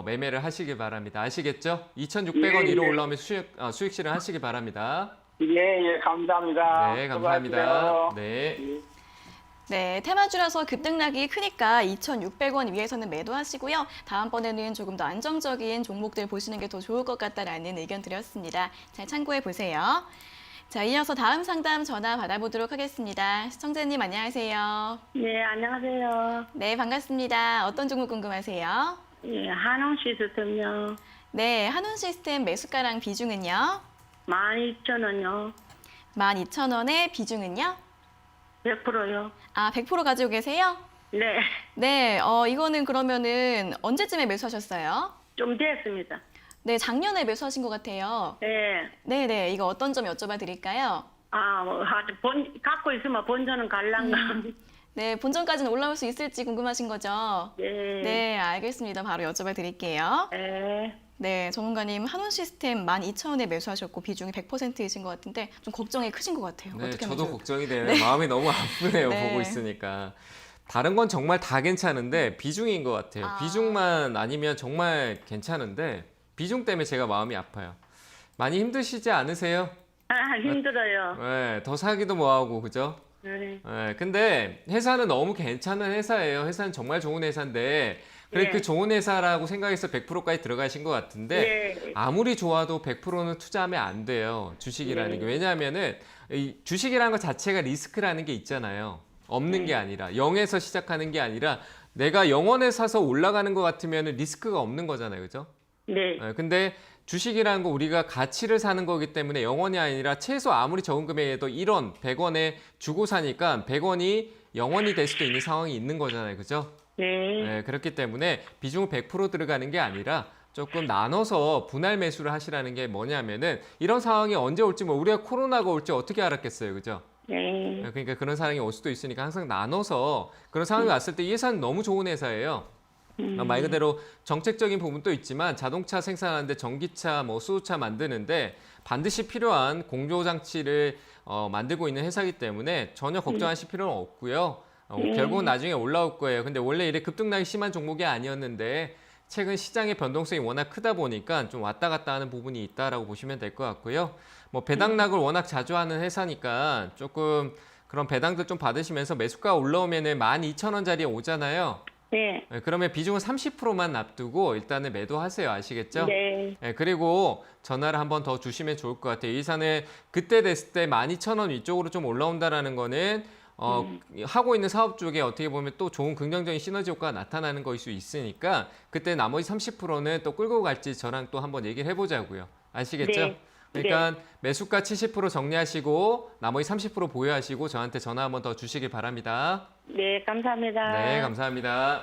매매를 하시길 바랍니다. 아시겠죠? 2,600원 위로 올라오면 수익 실현하시길 바랍니다. 예, 예, 감사합니다. 네, 감사합니다. 수고하세요. 네. 예. 네, 테마주라서 급등락이 크니까 2,600원 위에서는 매도하시고요. 다음번에는 조금 더 안정적인 종목들 보시는 게 더 좋을 것 같다라는 의견 드렸습니다. 잘 참고해 보세요. 자, 이어서 다음 상담 전화 받아보도록 하겠습니다. 시청자님 안녕하세요. 네, 안녕하세요. 네, 반갑습니다. 어떤 종목 궁금하세요? 예, 한홍 시스템요. 네, 한운 시스템 매수가랑 비중은요? 12,000원요. 12,000원의 비중은요? 100%요. 아, 100% 가지고 계세요? 네, 네, 이거는 그러면은 언제쯤에 매수하셨어요? 좀 됐습니다. 네, 작년에 매수하신 것 같아요. 네. 네네, 이거 어떤 점 여쭤봐 드릴까요? 갖고 있으면 본전은 갈랑가. 네, 본전까지는 올라올 수 있을지 궁금하신 거죠? 네. 네, 알겠습니다. 바로 여쭤봐 드릴게요. 네. 네, 전문가님, 한운 시스템 12,000원에 매수하셨고 비중이 100%이신 것 같은데 좀 걱정이 크신 것 같아요. 네, 어떻게 하면 저도 좋을까요? 걱정이 되네요. 마음이 너무 아프네요. 네. 보고 있으니까. 다른 건 정말 다 괜찮은데 비중인 것 같아요. 아. 비중만 아니면 정말 괜찮은데 비중 때문에 제가 마음이 아파요. 많이 힘드시지 않으세요? 힘들어요. 네, 더 사기도 뭐하고 그죠? 네. 네, 근데 회사는 너무 괜찮은 회사예요. 회사는 정말 좋은 회사인데 그래 네. 그 좋은 회사라고 생각해서 100%까지 들어가신 것 같은데 네. 아무리 좋아도 100%는 투자하면 안 돼요. 주식이라는 네. 게. 왜냐하면은 이 주식이라는 것 자체가 리스크라는 게 있잖아요. 없는 게 아니라 0에서 시작하는 게 아니라 내가 0원에 사서 올라가는 것 같으면 리스크가 없는 거잖아요. 그죠? 네. 근데 주식이라는 거 우리가 가치를 사는 거기 때문에 0원이 아니라 최소 아무리 적은 금액에도 1원, 100원에 주고 사니까 100원이 0원이 될 수도 있는 상황이 있는 거잖아요. 그죠? 네. 그렇기 때문에 비중을 100% 들어가는 게 아니라 조금 나눠서 분할 매수를 하시라는 게 뭐냐면은 이런 상황이 언제 올지 뭐 우리가 코로나가 올지 어떻게 알았겠어요. 그죠? 네. 그러니까 그런 상황이 올 수도 있으니까 항상 나눠서 그런 상황이 왔을 때 이 회사는 너무 좋은 회사예요. 말 그대로 정책적인 부분도 있지만 자동차 생산하는데 전기차, 뭐 수소차 만드는데 반드시 필요한 공조 장치를 만들고 있는 회사이기 때문에 전혀 걱정하실 필요는 없고요. 결국은 나중에 올라올 거예요. 근데 원래 이래 급등락이 심한 종목이 아니었는데 최근 시장의 변동성이 워낙 크다 보니까 좀 왔다 갔다 하는 부분이 있다라고 보시면 될 것 같고요. 뭐 배당락을 워낙 자주 하는 회사니까 조금 그런 배당들 좀 받으시면서 매수가 올라오면은 12,000원짜리에 오잖아요. 네. 그러면 비중은 30%만 납두고 일단은 매도하세요. 아시겠죠? 네. 그리고 전화를 한 번 더 주시면 좋을 것 같아요. 이 산에 그때 됐을 때 12,000원 위쪽으로 좀 올라온다라는 거는 하고 있는 사업 쪽에 어떻게 보면 또 좋은 긍정적인 시너지 효과가 나타나는 것일 수 있으니까 그때 나머지 30%는 또 끌고 갈지 저랑 또 한번 얘기를 해보자고요. 아시겠죠? 네. 그러니까 매수가 70% 정리하시고 나머지 30% 보유하시고 저한테 전화 한 번 더 주시길 바랍니다. 네, 감사합니다. 네, 감사합니다.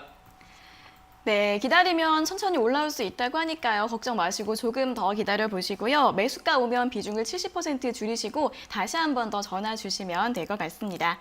네, 기다리면 천천히 올라올 수 있다고 하니까요. 걱정 마시고 조금 더 기다려 보시고요. 매수가 오면 비중을 70% 줄이시고 다시 한 번 더 전화 주시면 될 것 같습니다.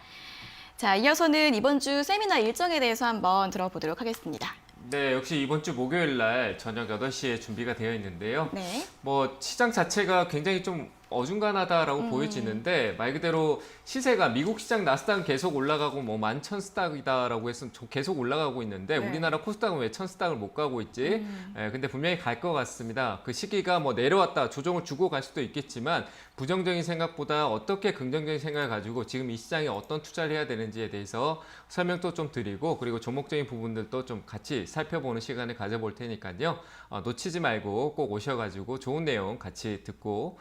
자, 이어서는 이번 주 세미나 일정에 대해서 한번 들어보도록 하겠습니다. 네, 역시 이번 주 목요일 날 저녁 8시에 준비가 되어 있는데요. 네. 뭐 시장 자체가 굉장히 좀 어중간하다라고 보여지는데 말 그대로 시세가 미국 시장 나스닥은 계속 올라가고 뭐 11,000스닥이다라고 해서 계속 올라가고 있는데 네. 우리나라 코스닥은 왜 1,000스닥을 못 가고 있지? 근데 분명히 갈 것 같습니다. 그 시기가 뭐 내려왔다 조정을 주고 갈 수도 있겠지만 부정적인 생각보다 어떻게 긍정적인 생각을 가지고 지금 이 시장에 어떤 투자를 해야 되는지에 대해서 설명도 좀 드리고 그리고 종목적인 부분들도 좀 같이 살펴보는 시간을 가져볼 테니까요. 놓치지 말고 꼭 오셔가지고 좋은 내용 같이 듣고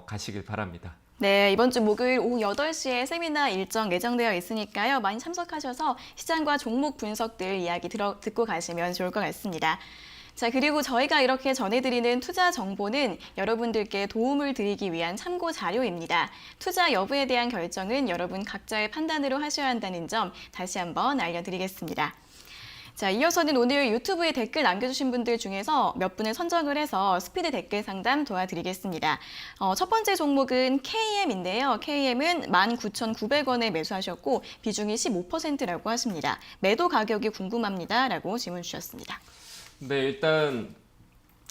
가시길 바랍니다. 네, 이번 주 목요일 오후 8시에 세미나 일정 예정되어 있으니까요. 많이 참석하셔서 시장과 종목 분석들 이야기 듣고 가시면 좋을 것 같습니다. 자, 그리고 저희가 이렇게 전해드리는 투자 정보는 여러분들께 도움을 드리기 위한 참고 자료입니다. 투자 여부에 대한 결정은 여러분 각자의 판단으로 하셔야 한다는 점 다시 한번 알려드리겠습니다. 자, 이어서는 오늘 유튜브에 댓글 남겨주신 분들 중에서 몇 분을 선정을 해서 스피드 댓글 상담 도와드리겠습니다. 첫 번째 종목은 KM인데요. KM은 19,900원에 매수하셨고 비중이 15%라고 하십니다. 매도 가격이 궁금합니다. 라고 질문 주셨습니다. 네, 일단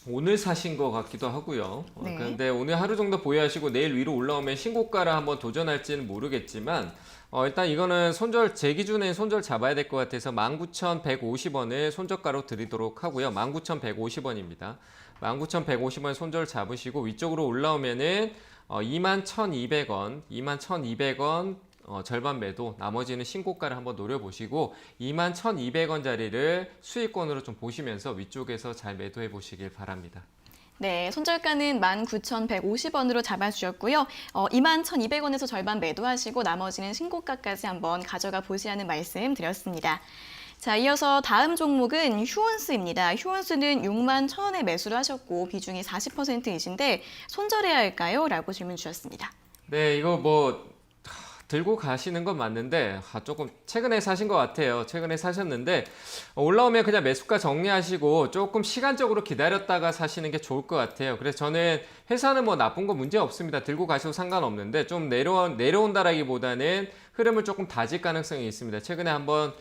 오늘 사신 것 같기도 하고요. 네. 그런데 오늘 하루 정도 보유하시고 내일 위로 올라오면 신고가를 한번 도전할지는 모르겠지만 일단 이거는 손절 제 기준엔 손절 잡아야 될 것 같아서 19,150원을 손절가로 드리도록 하고요. 19,150원입니다. 19,150원 손절 잡으시고 위쪽으로 올라오면은 21,200원, 21,200원 절반 매도, 나머지는 신고가를 한번 노려보시고 21,200원짜리를 수익권으로 좀 보시면서 위쪽에서 잘 매도해 보시길 바랍니다. 네, 손절가는 19,150원으로 잡아주셨고요. 21,200원에서 절반 매도하시고 나머지는 신고가까지 한번 가져가 보시라는 말씀 드렸습니다. 자, 이어서 다음 종목은 휴원스입니다. 휴원스는 61,000원에 매수를 하셨고 비중이 40%이신데 손절해야 할까요? 라고 질문 주셨습니다. 네, 이거 뭐 들고 가시는 건 맞는데 조금 최근에 사신 것 같아요. 최근에 사셨는데 올라오면 그냥 매수가 정리하시고 조금 시간적으로 기다렸다가 사시는 게 좋을 것 같아요. 그래서 저는 회사는 뭐 나쁜 거 문제 없습니다. 들고 가셔도 상관없는데 좀 내려온다라기보다는 흐름을 조금 다질 가능성이 있습니다. 최근에 한번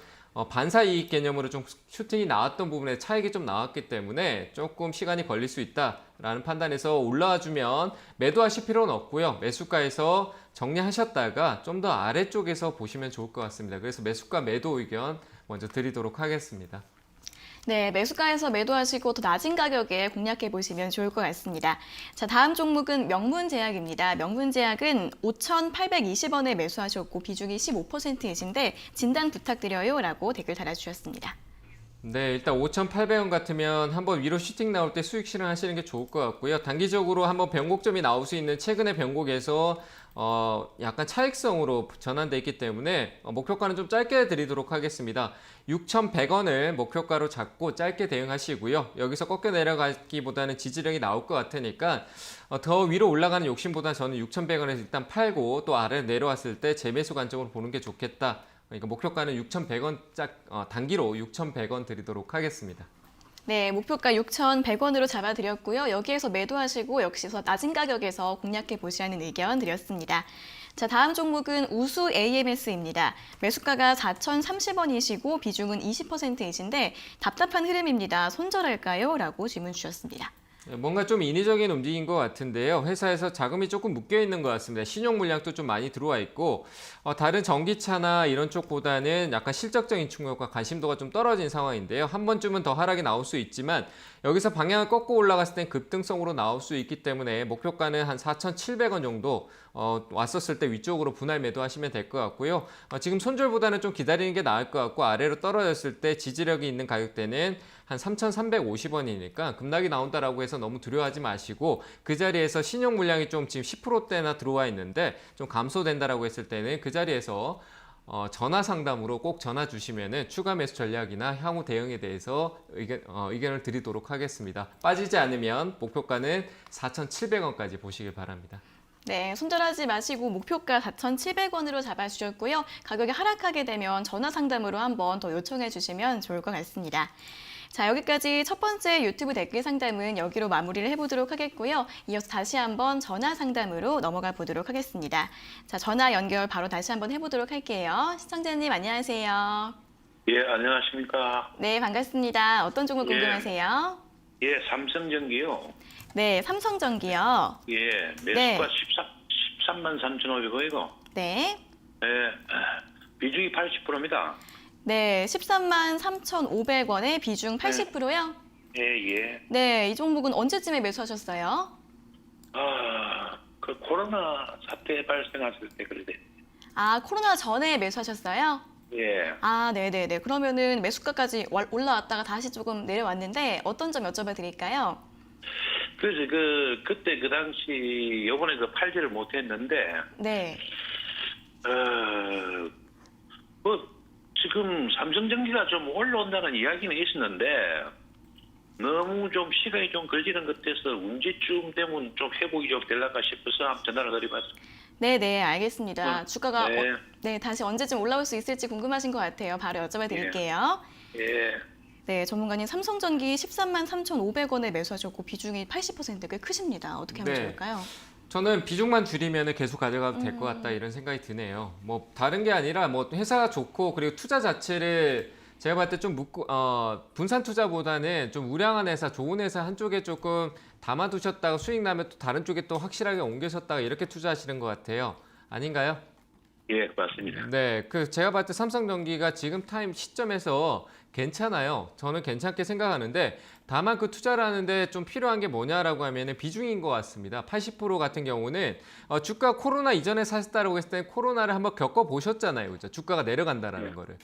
반사 이익 개념으로 좀 슈팅이 나왔던 부분에 차익이 좀 나왔기 때문에 조금 시간이 걸릴 수 있다라는 판단에서 올라와 주면 매도하실 필요는 없고요. 매수가에서 정리하셨다가 좀 더 아래쪽에서 보시면 좋을 것 같습니다. 그래서 매수가 매도 의견 먼저 드리도록 하겠습니다. 네, 매수가에서 매도하시고 더 낮은 가격에 공략해 보시면 좋을 것 같습니다. 자, 다음 종목은 명문제약입니다. 명문제약은 5,820원에 매수하셨고 비중이 15%이신데 진단 부탁드려요 라고 댓글 달아주셨습니다. 네, 일단 5,800원 같으면 한번 위로 슈팅 나올 때 수익 실현하시는 게 좋을 것 같고요. 단기적으로 한번 변곡점이 나올 수 있는 최근의 변곡에서 약간 차익성으로 전환돼 있기 때문에 목표가는 좀 짧게 드리도록 하겠습니다. 6,100원을 목표가로 잡고 짧게 대응하시고요. 여기서 꺾여 내려가기보다는 지지력이 나올 것 같으니까 더 위로 올라가는 욕심보다 저는 6,100원에서 일단 팔고 또 아래로 내려왔을 때 재매수 관점으로 보는 게 좋겠다. 그러니까 목표가는 6,100원 단기로 6,100원 드리도록 하겠습니다. 네, 목표가 6,100원으로 잡아드렸고요. 여기에서 매도하시고 역시서 낮은 가격에서 공략해 보시라는 의견 드렸습니다. 자, 다음 종목은 우수 AMS입니다. 매수가가 4,030원이시고 비중은 20%이신데 답답한 흐름입니다. 손절할까요? 라고 질문 주셨습니다. 뭔가 좀 인위적인 움직인 것 같은데요. 회사에서 자금이 조금 묶여 있는 것 같습니다. 신용 물량도 좀 많이 들어와 있고 다른 전기차나 이런 쪽보다는 약간 실적적인 충격과 관심도가 좀 떨어진 상황인데요. 한 번쯤은 더 하락이 나올 수 있지만 여기서 방향을 꺾고 올라갔을 땐 급등성으로 나올 수 있기 때문에 목표가는 한 4,700원 정도 왔었을 때 위쪽으로 분할 매도하시면 될 것 같고요. 지금 손절보다는 좀 기다리는 게 나을 것 같고 아래로 떨어졌을 때 지지력이 있는 가격대는 한 3,350원이니까 급락이 나온다라고 해서 너무 두려워하지 마시고 그 자리에서 신용 물량이 좀 지금 10%대나 들어와 있는데 좀 감소된다라고 했을 때는 그 자리에서 전화 상담으로 꼭 전화 주시면은 추가 매수 전략이나 향후 대응에 대해서 의견을 드리도록 하겠습니다. 빠지지 않으면 목표가는 4,700원까지 보시길 바랍니다. 네, 손절하지 마시고 목표가 4,700원으로 잡아주셨고요. 가격이 하락하게 되면 전화 상담으로 한번 더 요청해 주시면 좋을 것 같습니다. 자, 여기까지 첫 번째 유튜브 댓글 상담은 여기로 마무리를 해보도록 하겠고요. 이어서 다시 한번 전화 상담으로 넘어가 보도록 하겠습니다. 자, 전화 연결 바로 다시 한번 해보도록 할게요. 시청자님 안녕하세요. 예, 안녕하십니까. 네, 반갑습니다. 어떤 종목 궁금하세요? 예, 삼성전기요. 네, 삼성전기요. 예, 매수가 네. 13만 3,500원이고, 네. 예, 비중이 80%입니다. 네, 13만 3,500원에 비중 80%요? 예, 예. 네, 이 종목은 언제쯤에 매수하셨어요? 그 코로나 사태 발생했을 때 그래. 아, 코로나 전에 매수하셨어요? 예. 아, 네네네. 그러면은 매수가까지 올라왔다가 다시 조금 내려왔는데 어떤 점 여쭤봐 드릴까요? 그래서 그때 그 당시 요번에 팔지를 못했는데, 네. 지금 삼성전기가 좀 올라온다는 이야기는 있었는데, 너무 좀 시간이 좀 걸리는 것 같아서 언제쯤 되면 좀 회복이 좀 될까 싶어서 한번 전화를 드려봤습니다. 네네, 알겠습니다. 주가가 네. 다시 언제쯤 올라올 수 있을지 궁금하신 것 같아요. 바로 여쭤봐 드릴게요. 예. 네, 전문가님 삼성전기 13만 3,500원에 매수하셨고 비중이 80% 꽤 크십니다. 어떻게 하면 네. 좋을까요? 저는 비중만 줄이면 계속 가져가도 될 것 같다 이런 생각이 드네요. 뭐 다른 게 아니라 뭐 회사가 좋고 그리고 투자 자체를 제가 봤을 때 좀 분산 투자보다는 좀 우량한 회사, 좋은 회사 한쪽에 조금 담아두셨다가 수익 나면 또 다른 쪽에 또 확실하게 옮기셨다가 이렇게 투자하시는 것 같아요. 아닌가요? 예, 맞습니다. 네, 제가 봤을 때 삼성전기가 지금 타임 시점에서 괜찮아요. 저는 괜찮게 생각하는데 다만 그 투자를 하는데 좀 필요한 게 뭐냐라고 하면은 비중인 것 같습니다. 80% 같은 경우는 주가 코로나 이전에 사셨다라고 했을 때 코로나를 한번 겪어보셨잖아요. 그죠? 주가가 내려간다라는 거를.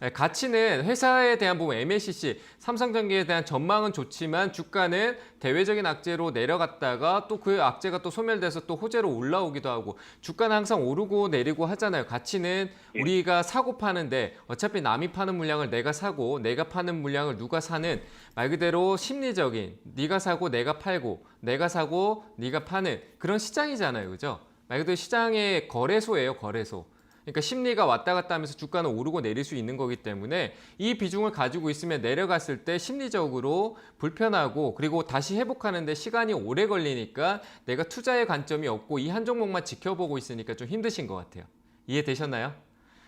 네, 가치는 회사에 대한 부분 MACC, 삼성전기에 대한 전망은 좋지만 주가는 대외적인 악재로 내려갔다가 또 그 악재가 또 소멸돼서 또 호재로 올라오기도 하고 주가는 항상 오르고 내리고 하잖아요. 가치는 우리가 사고 파는데 어차피 남이 파는 물량을 내가 사고 내가 파는 물량을 누가 사는 말 그대로 심리적인 네가 사고 내가 팔고 내가 사고 네가 파는 그런 시장이잖아요. 그죠? 말 그대로 시장의 거래소예요. 거래소. 그러니까 심리가 왔다 갔다 하면서 주가는 오르고 내릴 수 있는 거기 때문에 이 비중을 가지고 있으면 내려갔을 때 심리적으로 불편하고 그리고 다시 회복하는데 시간이 오래 걸리니까 내가 투자의 관점이 없고 이 한 종목만 지켜보고 있으니까 좀 힘드신 것 같아요. 이해되셨나요?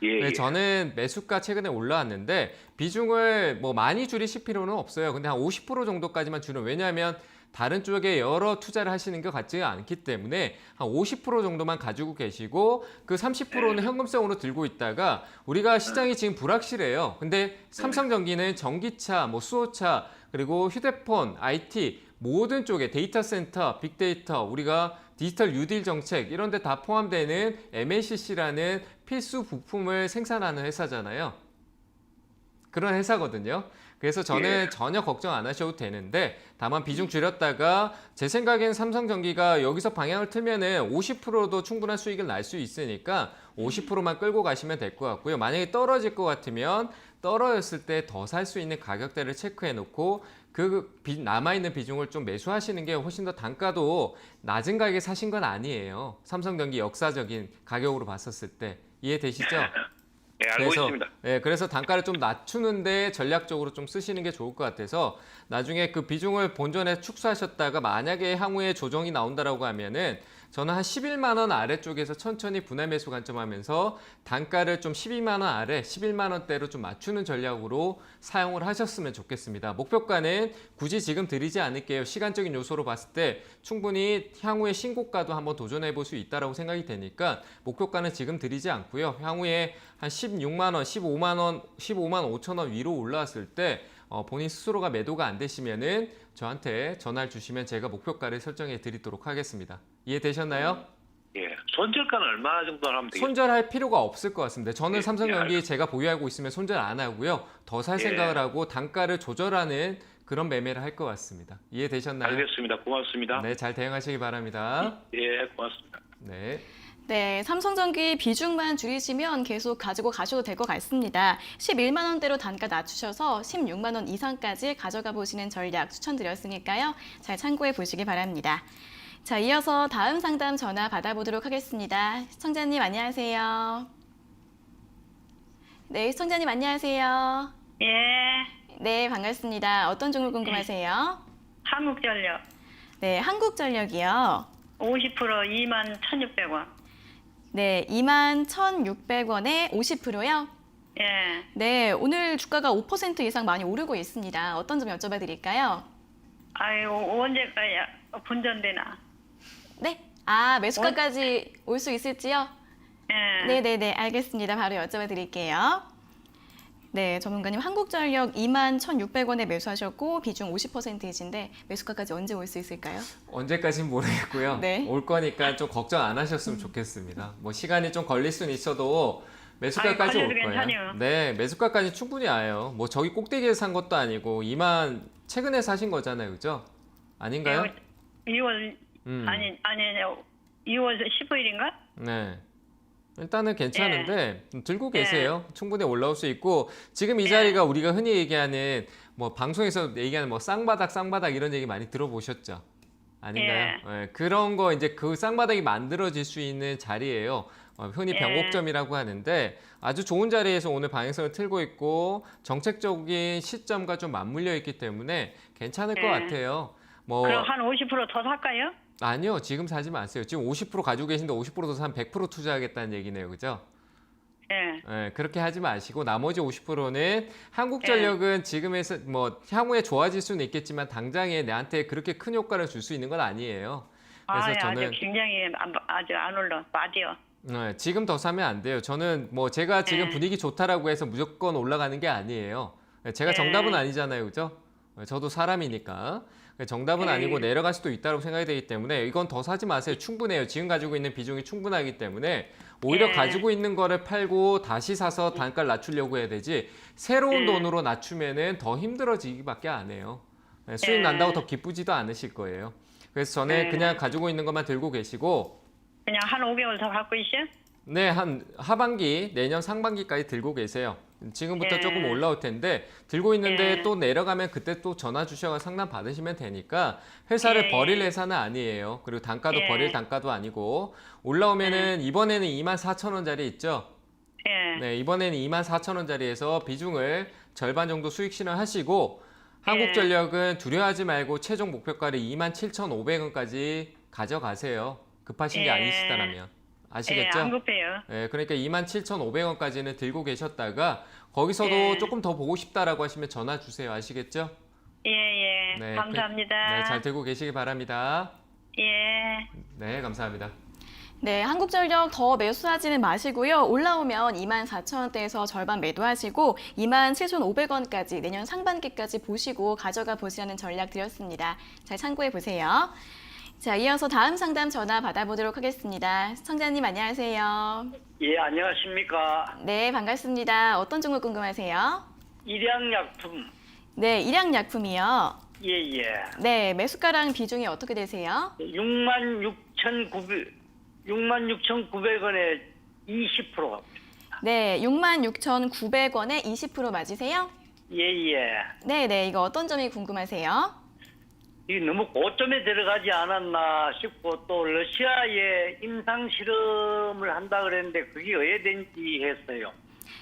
예, 네, 예. 저는 매수가 최근에 올라왔는데 비중을 뭐 많이 줄이실 필요는 없어요. 근데 한 50% 정도까지만 줄여. 왜냐하면 다른 쪽에 여러 투자를 하시는 것 같지가 않기 때문에 한 50% 정도만 가지고 계시고 그 30%는 현금성으로 들고 있다가 우리가 시장이 지금 불확실해요. 근데 삼성전기는 전기차, 뭐 수소차, 그리고 휴대폰, IT 모든 쪽에 데이터 센터, 빅데이터, 우리가 디지털 뉴딜 정책 이런 데 다 포함되는 MACC라는 필수 부품을 생산하는 회사잖아요. 그런 회사거든요. 그래서 저는 전혀 걱정 안 하셔도 되는데 다만 비중 줄였다가 제 생각엔 삼성전기가 여기서 방향을 틀면은 50%도 충분한 수익을 날 수 있으니까 50%만 끌고 가시면 될 것 같고요. 만약에 떨어질 것 같으면 떨어졌을 때 더 살 수 있는 가격대를 체크해 놓고 남아있는 비중을 좀 매수하시는 게 훨씬 더 단가도 낮은 가격에 사신 건 아니에요. 삼성전기 역사적인 가격으로 봤었을 때. 이해되시죠? 예, 알고 있습니다. 그래서 단가를 좀 낮추는데 전략적으로 좀 쓰시는 게 좋을 것 같아서 나중에 그 비중을 본전에 축소하셨다가 만약에 향후에 조정이 나온다라고 하면은 저는 한 11만 원 아래쪽에서 천천히 분할 매수 관점하면서 단가를 좀 12만 원 아래, 11만 원대로 좀 맞추는 전략으로 사용을 하셨으면 좋겠습니다. 목표가는 굳이 지금 드리지 않을게요. 시간적인 요소로 봤을 때 충분히 향후에 신고가도 한번 도전해 볼 수 있다라고 생각이 되니까 목표가는 지금 드리지 않고요. 향후에 한 16만 원, 15만 원, 15만 5천 원 위로 올라왔을 때 본인 스스로가 매도가 안 되시면은 저한테 전화를 주시면 제가 목표가를 설정해 드리도록 하겠습니다. 이해되셨나요? 예, 손절가는 얼마 정도 하면 되겠습니까? 손절할 필요가 없을 것 같습니다. 저는 예, 삼성전기 예, 제가 보유하고 있으면 손절 안 하고요. 더 살 생각을 하고 단가를 조절하는 그런 매매를 할 것 같습니다. 이해되셨나요? 알겠습니다. 고맙습니다. 네, 잘 대응하시기 바랍니다. 예, 고맙습니다. 네. 네, 삼성전기 비중만 줄이시면 계속 가지고 가셔도 될 것 같습니다. 11만 원대로 단가 낮추셔서 16만 원 이상까지 가져가 보시는 전략 추천드렸으니까요. 잘 참고해 보시기 바랍니다. 자, 이어서 다음 상담 전화 받아보도록 하겠습니다. 시청자님 안녕하세요. 네, 시청자님 안녕하세요. 예, 네, 반갑습니다. 어떤 종목 궁금하세요? 한국전력 네, 한국전력이요. 50% 21,600원. 네, 21,600원에 50%요? 예, 네, 오늘 주가가 5% 이상 많이 오르고 있습니다. 어떤 점 여쭤봐 드릴까요? 아이고 언제까지 분전되나? 네. 아, 매수가까지 올 수 있을지요? 예, 네네네, 알겠습니다. 바로 여쭤봐 드릴게요. 네, 전문가님 한국전력 21,600원에 매수하셨고 비중 50%이신데 매수가까지 언제 올 수 있을까요? 언제까지는 모르겠고요. 네. 올 거니까 좀 걱정 안 하셨으면 좋겠습니다. 뭐 시간이 좀 걸릴 수는 있어도 매수가까지 아니, 올 걸려도 거예요. 괜찮아요. 네, 매수가까지 충분히 와요. 뭐 저기 꼭대기에서 산 것도 아니고 최근에 사신 거잖아요, 그죠? 아닌가요? 2월 아니 2월 15일인가? 네. 일단은 괜찮은데 들고 계세요. 충분히 올라올 수 있고 지금 이 자리가 우리가 흔히 얘기하는 뭐 방송에서 얘기하는 뭐 쌍바닥 이런 얘기 많이 들어보셨죠? 아닌가요? 네, 그런 거 이제 그 쌍바닥이 만들어질 수 있는 자리예요. 흔히 변곡점이라고 하는데 아주 좋은 자리에서 오늘 방향성을 틀고 있고 정책적인 시점과 좀 맞물려 있기 때문에 괜찮을 것 같아요. 뭐 그럼 한 50%더 살까요? 아니요, 지금 사지 마세요. 지금 50% 가지고 계신데 50%더 사면 100% 투자하겠다는 얘기네요, 그죠? 예, 네, 그렇게 하지 마시고 나머지 50%는 한국전력은 지금에서 뭐 향후에 좋아질 수는 있겠지만 당장에 내한테 그렇게 큰 효과를 줄 수 있는 건 아니에요. 그래서 아주 저는 굉장히 아주 안 올라 맞이요. 네, 지금 더 사면 안 돼요. 저는 뭐 제가 지금 분위기 좋다라고 해서 무조건 올라가는 게 아니에요. 제가 정답은 아니잖아요, 그죠? 저도 사람이니까. 정답은 아니고 내려갈 수도 있다고 생각이 되기 때문에 이건 더 사지 마세요. 충분해요. 지금 가지고 있는 비중이 충분하기 때문에 오히려 가지고 있는 거를 팔고 다시 사서 단가를 낮추려고 해야 되지 새로운 돈으로 낮추면은 더 힘들어지기밖에 안 해요. 수익 난다고 더 기쁘지도 않으실 거예요. 그래서 저는 그냥 가지고 있는 것만 들고 계시고 그냥 한 5개월 더 갖고 있어? 네, 한 하반기, 내년 상반기까지 들고 계세요. 지금부터 조금 올라올 텐데 들고 있는데 또 내려가면 그때 또 전화 주셔서 상담 받으시면 되니까 회사를 버릴 회사는 아니에요. 그리고 단가도 버릴 단가도 아니고 올라오면은 이번에는 24,000원짜리 있죠? 네, 이번에는 24,000원짜리에서 비중을 절반 정도 수익 실현하시고 한국전력은 두려워하지 말고 최종 목표가를 27,500원까지 가져가세요. 급하신 게 아니시다라면. 아시겠죠? 안 급해요. 네, 그러니까 27,500원까지는 들고 계셨다가 거기서도 조금 더 보고 싶다라고 하시면 전화 주세요. 아시겠죠? 예. 네, 감사합니다. 네, 잘 들고 계시기 바랍니다. 예. 네, 감사합니다. 네, 한국전력 더 매수하지는 마시고요. 올라오면 24,000원대에서 절반 매도하시고 27,500원까지 내년 상반기까지 보시고 가져가 보시라는 전략 드렸습니다. 잘 참고해 보세요. 자, 이어서 다음 상담 전화 받아보도록 하겠습니다. 시청자님 안녕하세요. 예, 안녕하십니까. 네, 반갑습니다. 어떤 종목 궁금하세요? 일양약품. 네, 일양약품이요. 예. 네, 매수가랑 비중이 어떻게 되세요? 66,900원에 20%. 네, 66,900원에 20% 맞으세요? 예. 네, 이거 어떤 점이 궁금하세요? 이 너무 고점에 들어가지 않았나 싶고 또 러시아에 임상 실험을 한다 그랬는데 그게 왜 된지 했어요.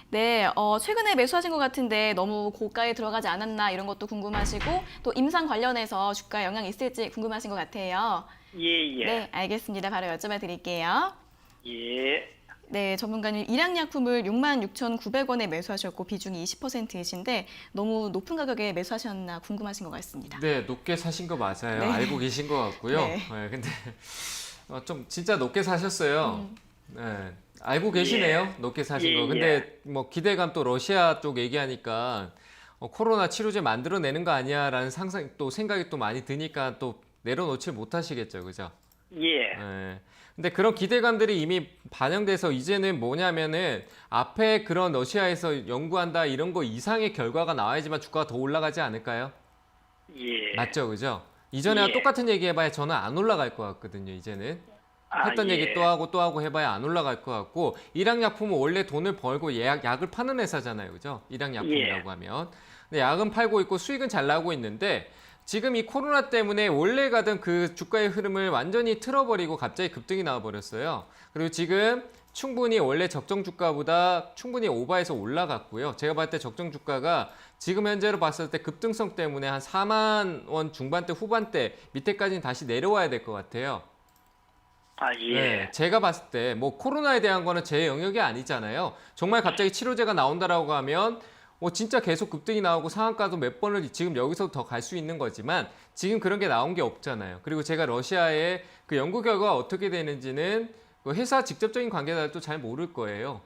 네, 최근에 매수하신 것 같은데 너무 고가에 들어가지 않았나 이런 것도 궁금하시고 또 임상 관련해서 주가에 영향이 있을지 궁금하신 것 같아요. 예. 네, 알겠습니다. 바로 여쭤봐 드릴게요. 예. 네, 전문가님 일양약품을 66,900원에 매수하셨고 비중이 20%이신데 너무 높은 가격에 매수하셨나 궁금하신 것 같습니다. 네, 높게 사신 거 맞아요. 네. 알고 계신 것 같고요. 네. 근데 좀 진짜 높게 사셨어요. 네, 알고 계시네요. 높게 사신 거. 근데 뭐 기대감 또 러시아 쪽 얘기하니까 코로나 치료제 만들어내는 거 아니야라는 상상 또 생각이 또 많이 드니까 또 내려놓지 못하시겠죠, 그죠? 예. 네. 근데 그런 기대감들이 이미 반영돼서 이제는 뭐냐면은 앞에 그런 러시아에서 연구한다 이런 거 이상의 결과가 나와야지만 주가가 더 올라가지 않을까요? 예. 맞죠, 그죠? 이전에와 예. 똑같은 얘기 해봐야 저는 안 올라갈 것 같거든요, 이제는. 했던 얘기 또 하고 해봐야 안 올라갈 것 같고 일양약품은 원래 돈을 벌고 약을 파는 회사잖아요, 그죠? 일양약품이라고 하면. 근데 약은 팔고 있고 수익은 잘 나고 있는데 지금 이 코로나 때문에 원래 가던 그 주가의 흐름을 완전히 틀어버리고 갑자기 급등이 나와버렸어요. 그리고 지금 충분히 원래 적정 주가보다 충분히 오버해서 올라갔고요. 제가 봤을 때 적정 주가가 지금 현재로 봤을 때 급등성 때문에 한 4만 원 중반대 후반대 밑에까지는 다시 내려와야 될 것 같아요. 네, 제가 봤을 때 뭐 코로나에 대한 거는 제 영역이 아니잖아요. 정말 갑자기 치료제가 나온다라고 하면 진짜 계속 급등이 나오고 상한가도 몇 번을 지금 여기서 더 갈 수 있는 거지만 지금 그런 게 나온 게 없잖아요. 그리고 제가 러시아의 그 연구 결과가 어떻게 되는지는 그 회사 직접적인 관계자들도 잘 모를 거예요.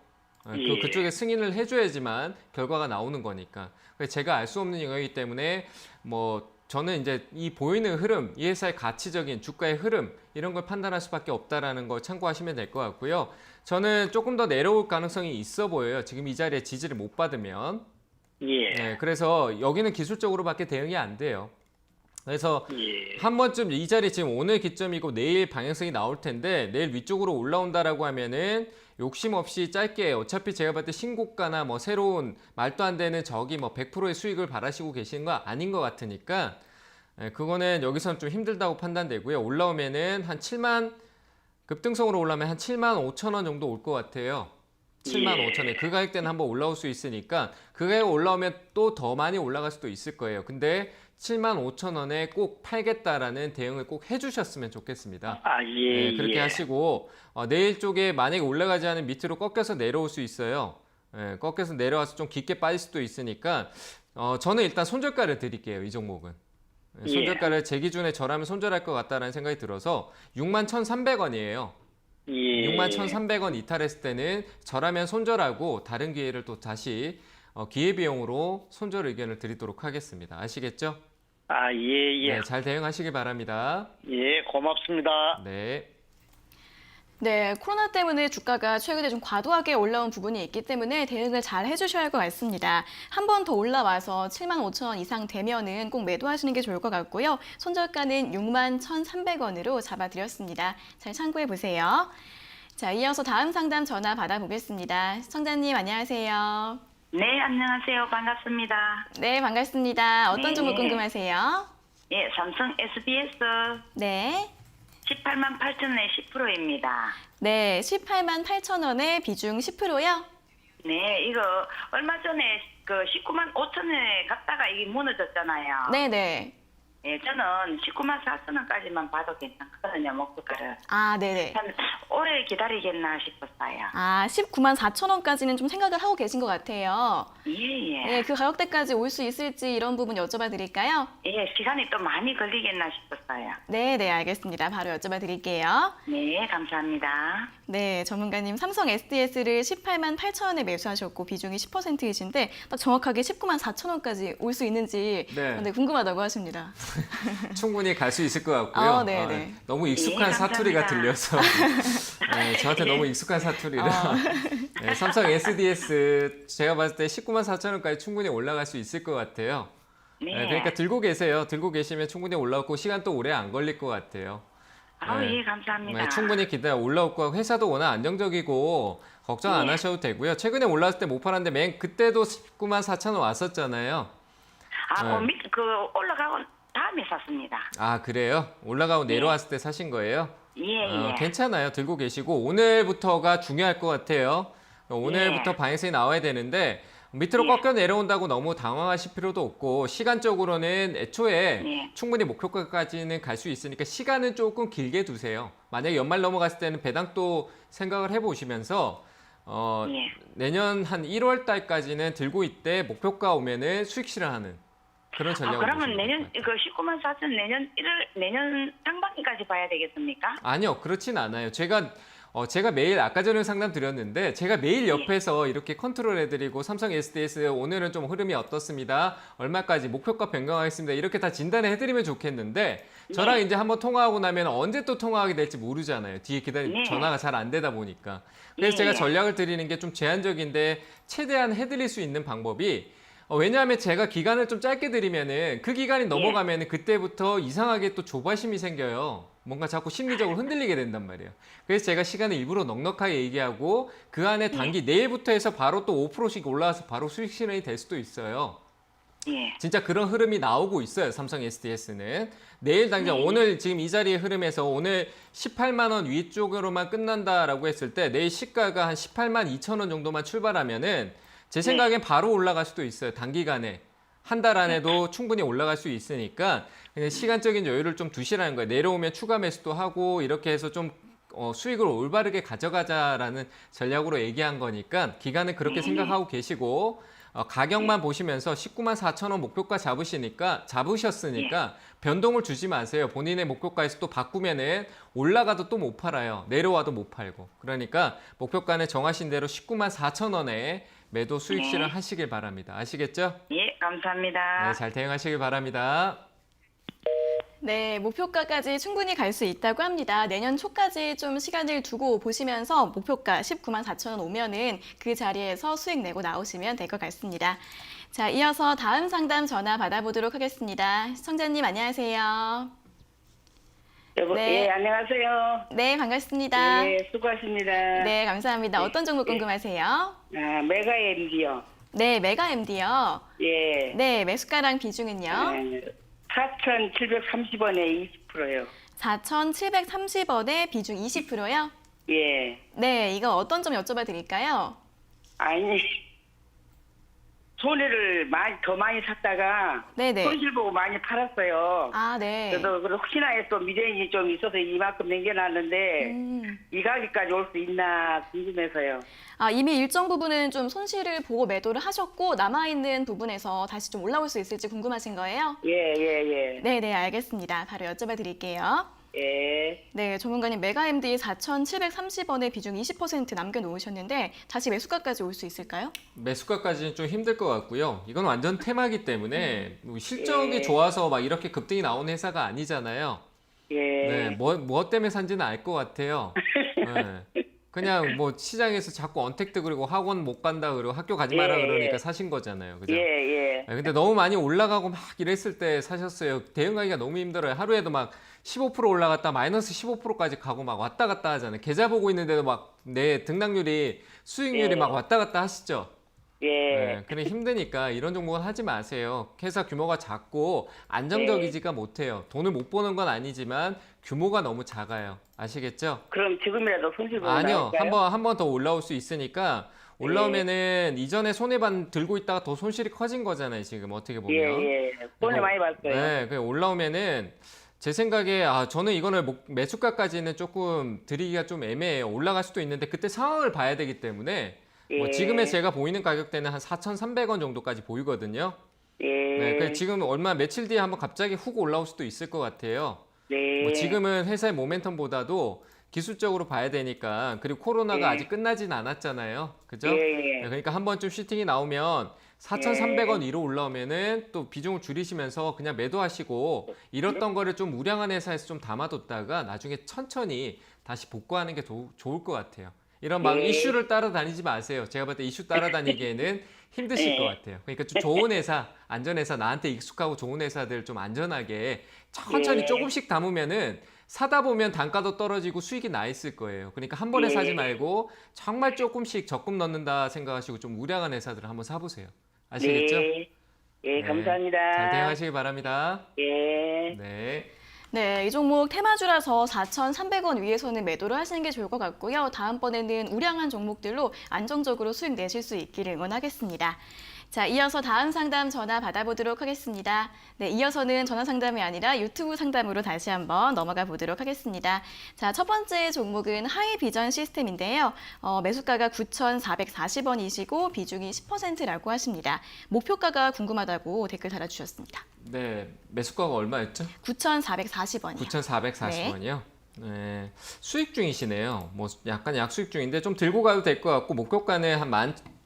그쪽에 승인을 해줘야지만 결과가 나오는 거니까. 제가 알 수 없는 영역이기 때문에 뭐 저는 이제 이 보이는 흐름, 이 회사의 가치적인 주가의 흐름 이런 걸 판단할 수밖에 없다라는 걸 참고하시면 될 것 같고요. 저는 조금 더 내려올 가능성이 있어 보여요. 지금 이 자리에 지지를 못 받으면. 네, 그래서 여기는 기술적으로밖에 대응이 안 돼요. 그래서 한 번쯤 이 자리 지금 오늘 기점이고 내일 방향성이 나올 텐데 내일 위쪽으로 올라온다라고 하면은 욕심 없이 짧게 어차피 제가 봤을 때 신고가나 뭐 새로운 말도 안 되는 저기 뭐 100%의 수익을 바라시고 계시는 거 아닌 것 같으니까 그거는 여기서는 좀 힘들다고 판단되고요. 올라오면은 한 7만 급등성으로 올라오면 한 7만 5천 원 정도 올 것 같아요. 7만 5천에 그 가격대는 한번 올라올 수 있으니까 그 가격 올라오면 또 더 많이 올라갈 수도 있을 거예요. 근데 7만 5천 원에 꼭 팔겠다라는 대응을 꼭 해주셨으면 좋겠습니다. 네, 그렇게 하시고 내일 쪽에 만약에 올라가지 않은 밑으로 꺾여서 내려올 수 있어요. 네, 꺾여서 내려와서 좀 깊게 빠질 수도 있으니까 저는 일단 손절가를 드릴게요. 이 종목은. 손절가를 제 기준에 저라면 손절할 것 같다는 생각이 들어서 61,300원이에요. 예. 61,300원 이탈했을 때는 저라면 손절하고 다른 기회를 또 다시 기회비용으로 손절 의견을 드리도록 하겠습니다. 아시겠죠? 아, 예, 예. 네, 잘 대응하시기 바랍니다. 예, 고맙습니다. 네. 네, 코로나 때문에 주가가 최근에 좀 과도하게 올라온 부분이 있기 때문에 대응을 잘 해주셔야 할 것 같습니다. 한 번 더 올라와서 75,000원 이상 되면은 꼭 매도하시는 게 좋을 것 같고요. 손절가는 61,300원으로 잡아드렸습니다. 잘 참고해 보세요. 자, 이어서 다음 상담 전화 받아보겠습니다. 시청자님 안녕하세요. 네, 안녕하세요. 반갑습니다. 네, 반갑습니다. 어떤 네. 종목 궁금하세요? 예, 삼성 SBS 네. 188,000원에 10%입니다. 네, 188,000원에 비중 10%요? 네, 이거 얼마 전에 그 195,500원에 갔다가 이게 무너졌잖아요. 네네. 예, 저는 194,000원까지만 봐도 괜찮거든요, 목표가를. 아, 네네. 한 오래 기다리겠나 싶었어요. 아, 194,000원까지는 좀 생각을 하고 계신 것 같아요. 예, 예. 네, 그 가격대까지 올 수 있을지 이런 부분 여쭤봐 드릴까요? 예, 시간이 또 많이 걸리겠나 싶었어요. 네, 네, 알겠습니다. 바로 여쭤봐 드릴게요. 네, 감사합니다. 네, 전문가님 삼성 SDS를 188,000원에 매수하셨고 비중이 10%이신데 딱 정확하게 194,000원까지 올 수 있는지 네. 궁금하다고 하십니다. 충분히 갈 수 있을 것 같고요. 네, 네. 너무 익숙한 예, 사투리가 감사합니다. 들려서 네, 저한테 너무 익숙한 사투리라 네, 삼성 SDS 제가 봤을 때 194,000원까지 충분히 올라갈 수 있을 것 같아요. 네. 네, 그러니까 들고 계세요. 들고 계시면 충분히 올라오고 시간 또 오래 안 걸릴 것 같아요. 아우, 네. 예, 감사합니다. 네, 충분히 기다려 올라올 거고 회사도 워낙 안정적이고 걱정 안 네. 하셔도 되고요. 최근에 올랐을 때 못 팔았는데 맨 그때도 194,000원 왔었잖아요. 아, 네. 그 올라가고 다음에 샀습니다. 아 그래요? 올라가고 네. 내려왔을 때 사신 거예요? 예, 예. 괜찮아요. 들고 계시고 오늘부터가 중요할 것 같아요. 오늘부터 예. 방에서 나와야 되는데 밑으로 예. 꺾여 내려온다고 너무 당황하실 필요도 없고 시간적으로는 애초에 예. 충분히 목표가까지는 갈 수 있으니까 시간은 조금 길게 두세요. 만약에 연말 넘어갔을 때는 배당도 생각을 해보시면서 예. 내년 한 1월 달까지는 들고 있대 목표가 오면은 수익 실현하는 그런 전략을 그러면 보시면 내년 될것 그 194,000 내년 상반기까지 봐야 되겠습니까? 아니요, 그렇진 않아요. 제가 매일 아까 전에 상담 드렸는데 제가 매일 옆에서 이렇게 컨트롤 해드리고 삼성 SDS 오늘은 좀 흐름이 어떻습니다. 얼마까지 목표가 변경하겠습니다. 이렇게 다 진단을 해드리면 좋겠는데 저랑 이제 한번 통화하고 나면 언제 또 통화하게 될지 모르잖아요. 뒤에 네. 전화가 잘 안 되다 보니까. 그래서 예, 제가 예. 전략을 드리는 게 좀 제한적인데 최대한 해드릴 수 있는 방법이 왜냐하면 제가 기간을 좀 짧게 드리면은 그 기간이 넘어가면은 그때부터 이상하게 또 조바심이 생겨요. 뭔가 자꾸 심리적으로 흔들리게 된단 말이에요. 그래서 제가 시간을 일부러 넉넉하게 얘기하고 그 안에 단기 내일부터 해서 바로 또 5%씩 올라와서 바로 수익 실현이 될 수도 있어요. 예. 진짜 그런 흐름이 나오고 있어요. 삼성 SDS는. 내일 당장 오늘 지금 이 자리의 흐름에서 오늘 18만 원 위쪽으로만 끝난다라고 했을 때 내일 시가가 한 18만 2천 원 정도만 출발하면은 제 생각엔 바로 올라갈 수도 있어요. 단기간에. 한 달 안에도 충분히 올라갈 수 있으니까 그냥 시간적인 여유를 좀 두시라는 거예요. 내려오면 추가 매수도 하고 이렇게 해서 좀 수익을 올바르게 가져가자라는 전략으로 얘기한 거니까 기간은 그렇게 생각하고 계시고 가격만 보시면서 194,000원 목표가 잡으셨으니까 변동을 주지 마세요. 본인의 목표가에서 또 바꾸면은 올라가도 또 못 팔아요. 내려와도 못 팔고. 그러니까 목표가는 정하신 대로 194,000원에 매도 수익 실현 하시길 바랍니다. 아시겠죠? 예, 감사합니다. 네, 잘 대응하시길 바랍니다. 네, 목표가까지 충분히 갈 수 있다고 합니다. 내년 초까지 좀 시간을 두고 보시면서 목표가 194,000원 오면은 그 자리에서 수익 내고 나오시면 될 것 같습니다. 자, 이어서 다음 상담 전화 받아보도록 하겠습니다. 시청자님 안녕하세요. 여보, 네. 예, 안녕하세요. 네, 반갑습니다. 예, 수고하십니다. 네, 감사합니다. 어떤 종목 궁금하세요? 아, 메가 MD요. 네, 메가 MD요. 예. 네, 매수가랑 비중은요? 4,730원에 20%요. 4,730원에 비중 20%요? 예. 네, 이거 어떤 점 여쭤봐 드릴까요? 아니, 손해를 더 많이 샀다가 네네. 손실 보고 많이 팔았어요. 아, 네. 그래서 혹시나 해서 미련이 좀 있어서 이만큼 남겨놨는데 이 가격까지 올 수 있나 궁금해서요. 아, 이미 일정 부분은 좀 손실을 보고 매도를 하셨고 남아있는 부분에서 다시 좀 올라올 수 있을지 궁금하신 거예요? 예. 네네, 알겠습니다. 바로 여쭤봐 드릴게요. 예. 네, 전문가님 메가MD 4,730원의 비중 20% 남겨놓으셨는데 다시 매수가까지 올 수 있을까요? 매수가까지는 좀 힘들 것 같고요. 이건 완전 테마기 때문에 뭐 실적이 좋아서 막 이렇게 급등이 나오는 회사가 아니잖아요. 예. 네, 뭐 때문에 산지는 알 것 같아요. 네. 그냥 뭐 시장에서 자꾸 언택트 그리고 학원 못 간다 그러고 학교 가지 마라 예, 그러니까 예. 사신 거잖아요. 그죠? 예, 예. 네, 근데 너무 많이 올라가고 막 이랬을 때 사셨어요. 대응하기가 너무 힘들어요. 하루에도 막 15% 올라갔다 마이너스 15%까지 가고 막 왔다 갔다 하잖아요. 계좌 보고 있는데도 막 내 등락률이 수익률이 예. 막 왔다 갔다 하시죠. 예. 네, 그래 힘드니까 이런 종목은 하지 마세요. 회사 규모가 작고 안정적이지가 못해요. 돈을 못 버는 건 아니지만 규모가 너무 작아요. 아시겠죠? 그럼 지금이라도 손실 보는 아니요. 한 번 더 올라올 수 있으니까 올라오면은 이전에 손해반 들고 있다가 더 손실이 커진 거잖아요. 지금 어떻게 보면. 예, 예. 손해 이거- 많이 봤어요. 네, 그 올라오면은 제 생각에 저는 이거를 매수가까지는 조금 드리기가 좀 애매해요. 올라갈 수도 있는데 그때 상황을 봐야 되기 때문에 뭐 예. 지금의 제가 보이는 가격대는 한 4,300원 정도까지 보이거든요. 예. 네, 그 지금 며칠 뒤에 한번 갑자기 훅 올라올 수도 있을 것 같아요. 네. 뭐 지금은 회사의 모멘텀보다도 기술적으로 봐야 되니까 그리고 코로나가 예. 아직 끝나진 않았잖아요. 그죠? 예, 네, 예. 그러니까 한 번쯤 슈팅이 나오면 4,300원 위로 올라오면은 또 비중을 줄이시면서 그냥 매도하시고 잃었던 거를 좀 우량한 회사에서 좀 담아뒀다가 나중에 천천히 다시 복구하는 게 좋을 것 같아요. 이런 막 예. 이슈를 따라다니지 마세요. 제가 볼 때 이슈 따라다니기에는 힘드실 것 같아요. 그러니까 좀 좋은 회사, 안전회사, 나한테 익숙하고 좋은 회사들 좀 안전하게 천천히 예. 조금씩 담으면은 사다 보면 단가도 떨어지고 수익이 나 있을 거예요. 그러니까 한 번에 예. 사지 말고 정말 조금씩 적금 넣는다 생각하시고 좀 우량한 회사들을 한번 사보세요. 아시겠죠? 네. 예, 네. 감사합니다. 잘 대응하시기 바랍니다. 예. 네. 네, 이 종목 테마주라서 4,300원 위에서는 매도를 하시는 게 좋을 것 같고요. 다음번에는 우량한 종목들로 안정적으로 수익 내실 수 있기를 응원하겠습니다. 자, 이어서 다음 상담 전화 받아보도록 하겠습니다. 네, 이어서는 전화 상담이 아니라 유튜브 상담으로 다시 한번 넘어가 보도록 하겠습니다. 자, 첫 번째 종목은 하이비전 시스템인데요. 매수가가 9,440원이시고 비중이 10%라고 하십니다. 목표가가 궁금하다고 댓글 달아주셨습니다. 네. 매수가가 얼마였죠? 9,440원이요. 9,440원이요? 네. 수익 중이시네요. 뭐 약간 약수익 중인데 좀 들고 가도 될 것 같고 목표가는 한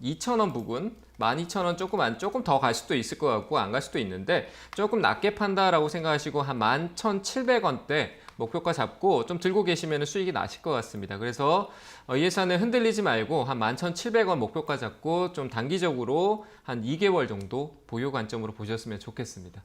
12,000원 부근 12,000원 조금 더 갈 수도 있을 것 같고 안 갈 수도 있는데 조금 낮게 판다라고 생각하시고 한 11,700원대 목표가 잡고 좀 들고 계시면 수익이 나실 것 같습니다. 그래서 이 회사는 흔들리지 말고 한 11,700원 목표가 잡고 좀 단기적으로 한 2개월 정도 보유 관점으로 보셨으면 좋겠습니다.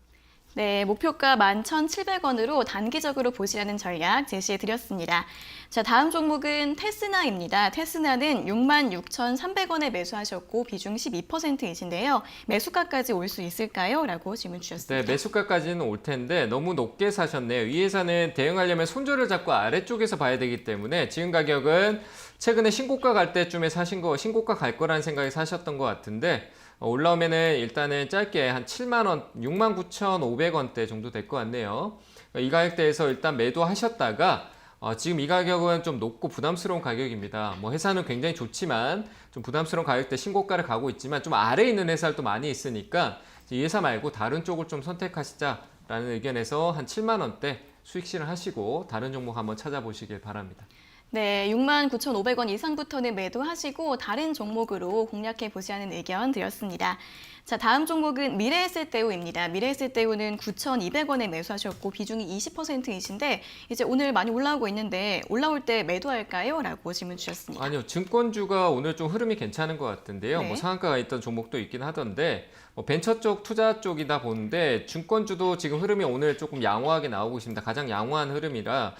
네, 목표가 11,700원으로 단기적으로 보시라는 전략 제시해 드렸습니다. 자, 다음 종목은 테스나입니다. 테스나는 66,300원에 매수하셨고 비중 12%이신데요. 매수가까지 올 수 있을까요? 라고 질문 주셨습니다. 네, 매수가까지는 올 텐데 너무 높게 사셨네요. 이 회사는 대응하려면 손절을 잡고 아래쪽에서 봐야 되기 때문에 지금 가격은 최근에 신고가 갈 때쯤에 신고가 갈 거라는 생각에 사셨던 것 같은데 올라오면은 일단은 짧게 한 7만 원, 69,500원대 정도 될 것 같네요. 이 가격대에서 일단 매도하셨다가 지금 이 가격은 좀 높고 부담스러운 가격입니다. 뭐 회사는 굉장히 좋지만 좀 부담스러운 가격대 신고가를 가고 있지만 좀 아래에 있는 회사도 많이 있으니까 이 회사 말고 다른 쪽을 좀 선택하시자라는 의견에서 한 7만 원대 수익 실현하시고 다른 종목 한번 찾아보시길 바랍니다. 네, 69,500원 이상부터는 매도하시고 다른 종목으로 공략해 보시라는 의견 드렸습니다. 자, 다음 종목은 미래에셋대우입니다. 미래에셋대우는 9,200원에 매수하셨고 비중이 20%이신데 이제 오늘 많이 올라오고 있는데 올라올 때 매도할까요? 라고 질문 주셨습니다. 아니요, 증권주가 오늘 좀 흐름이 괜찮은 것 같은데요. 네. 뭐 상한가가 있던 종목도 있긴 하던데 뭐 벤처 쪽 투자 쪽이다 보는데 증권주도 지금 흐름이 오늘 조금 양호하게 나오고 있습니다. 가장 양호한 흐름이라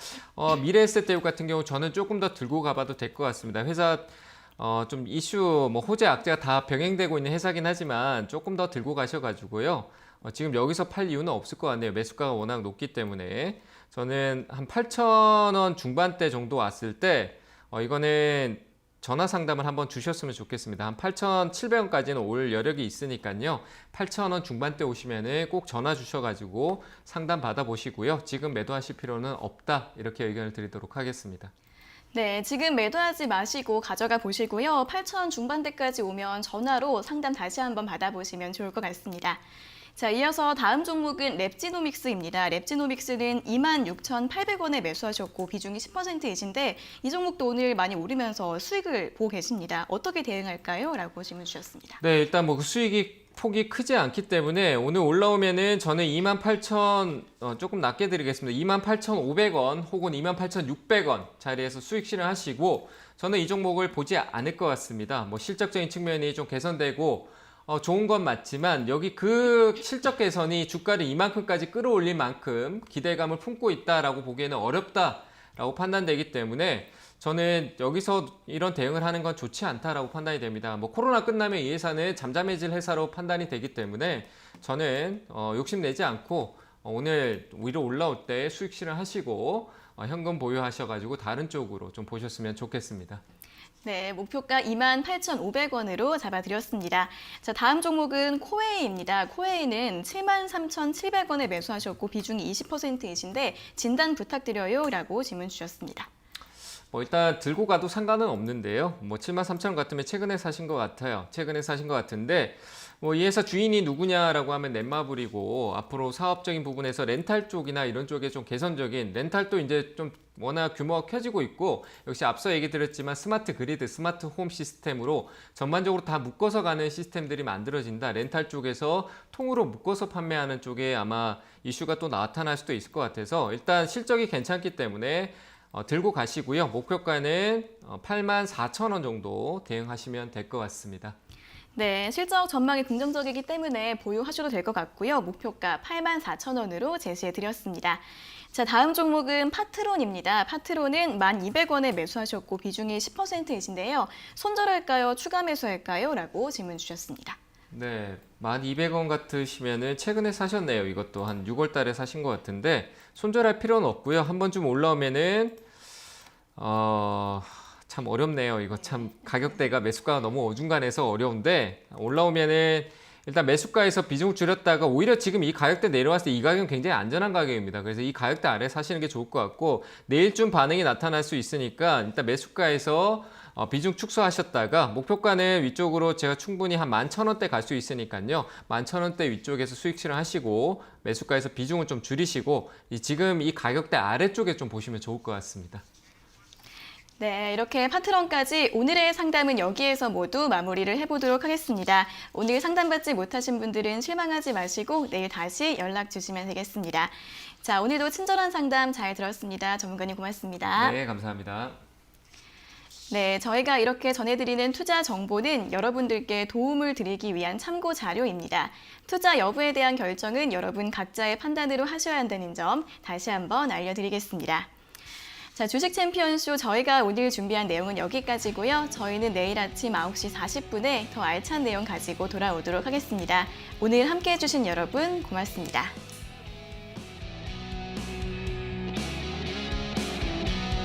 미래에셋대우 같은 경우 저는 조금 더 들고 가봐도 될 것 같습니다. 회사 좀 이슈 뭐 호재 악재가 다 병행되고 있는 회사긴 하지만 조금 더 들고 가셔가지고요. 지금 여기서 팔 이유는 없을 것 같네요. 매수가가 워낙 높기 때문에 저는 한 8,000원 중반대 정도 왔을 때 이거는 전화 상담을 한번 주셨으면 좋겠습니다. 한 8,700원까지는 올 여력이 있으니까요. 8,000원 중반대 오시면은 꼭 전화 주셔가지고 상담 받아보시고요. 지금 매도하실 필요는 없다. 이렇게 의견을 드리도록 하겠습니다. 네, 지금 매도하지 마시고 가져가 보시고요. 8,000원 중반대까지 오면 전화로 상담 다시 한번 받아보시면 좋을 것 같습니다. 자, 이어서 다음 종목은 랩지노믹스입니다. 랩지노믹스는 26,800원에 매수하셨고 비중이 10%이신데 이 종목도 오늘 많이 오르면서 수익을 보고 계십니다. 어떻게 대응할까요? 라고 질문 주셨습니다. 네, 일단 뭐 그 수익이 폭이 크지 않기 때문에 오늘 올라오면은 저는 28,000 조금 낮게 드리겠습니다. 28,500원 혹은 28,600원 자리에서 수익 실현하시고 저는 이 종목을 보지 않을 것 같습니다. 뭐 실적적인 측면이 좀 개선되고 좋은 건 맞지만 여기 그 실적 개선이 주가를 이만큼까지 끌어올릴 만큼 기대감을 품고 있다라고 보기에는 어렵다라고 판단되기 때문에 저는 여기서 이런 대응을 하는 건 좋지 않다라고 판단이 됩니다. 뭐 코로나 끝나면 이 회사는 잠잠해질 회사로 판단이 되기 때문에 저는 욕심내지 않고 오늘 위로 올라올 때 수익 실현하시고 현금 보유하셔가지고 다른 쪽으로 좀 보셨으면 좋겠습니다. 네, 목표가 28,500원으로 잡아드렸습니다. 자, 다음 종목은 코웨이입니다. 코웨이는 73,700원에 매수하셨고 비중이 20%이신데 진단 부탁드려요 라고 질문 주셨습니다. 뭐 일단 들고 가도 상관은 없는데요. 뭐 73,000원 같으면 최근에 사신 것 같아요. 최근에 사신 것 같은데 뭐 이 회사 주인이 누구냐라고 하면 넷마블이고 앞으로 사업적인 부분에서 렌탈 쪽이나 이런 쪽에 좀 개선적인 렌탈도 이제 좀 워낙 규모가 커지고 있고 역시 앞서 얘기 드렸지만 스마트 그리드, 스마트 홈 시스템으로 전반적으로 다 묶어서 가는 시스템들이 만들어진다. 렌탈 쪽에서 통으로 묶어서 판매하는 쪽에 아마 이슈가 또 나타날 수도 있을 것 같아서 일단 실적이 괜찮기 때문에 들고 가시고요. 목표가는 84,000원 정도 대응하시면 될 것 같습니다. 네, 실적 전망이 긍정적이기 때문에 보유하셔도 될 것 같고요. 목표가 84,000원으로 제시해드렸습니다. 자, 다음 종목은 파트론입니다. 파트론은 1,200원에 매수하셨고 비중이 10%이신데요. 손절할까요? 추가 매수할까요? 라고 질문 주셨습니다. 네, 1,200원 같으시면은 최근에 사셨네요. 이것도 한 6월 달에 사신 것 같은데 손절할 필요는 없고요. 한 번쯤 올라오면은 참 어렵네요. 이거 참 가격대가 매수가가 너무 어중간해서 어려운데 올라오면은 일단 매수가에서 비중 줄였다가 오히려 지금 이 가격대 내려왔을 때 이 가격은 굉장히 안전한 가격입니다. 그래서 이 가격대 아래 사시는 게 좋을 것 같고 내일쯤 반응이 나타날 수 있으니까 일단 매수가에서 비중 축소하셨다가 목표가는 위쪽으로 제가 충분히 한 11,000원대 갈 수 있으니까요. 11,000원대 위쪽에서 수익 실현하시고 매수가에서 비중을 좀 줄이시고 지금 이 가격대 아래쪽에 좀 보시면 좋을 것 같습니다. 네, 이렇게 파트런까지 오늘의 상담은 여기에서 모두 마무리를 해보도록 하겠습니다. 오늘 상담받지 못하신 분들은 실망하지 마시고 내일 다시 연락 주시면 되겠습니다. 자, 오늘도 친절한 상담 잘 들었습니다. 전문가님 고맙습니다. 네, 감사합니다. 네, 저희가 이렇게 전해드리는 투자 정보는 여러분들께 도움을 드리기 위한 참고 자료입니다. 투자 여부에 대한 결정은 여러분 각자의 판단으로 하셔야 한다는 점 다시 한번 알려드리겠습니다. 자, 주식 챔피언쇼 저희가 오늘 준비한 내용은 여기까지고요. 저희는 내일 아침 9시 40분에 더 알찬 내용 가지고 돌아오도록 하겠습니다. 오늘 함께해 주신 여러분 고맙습니다.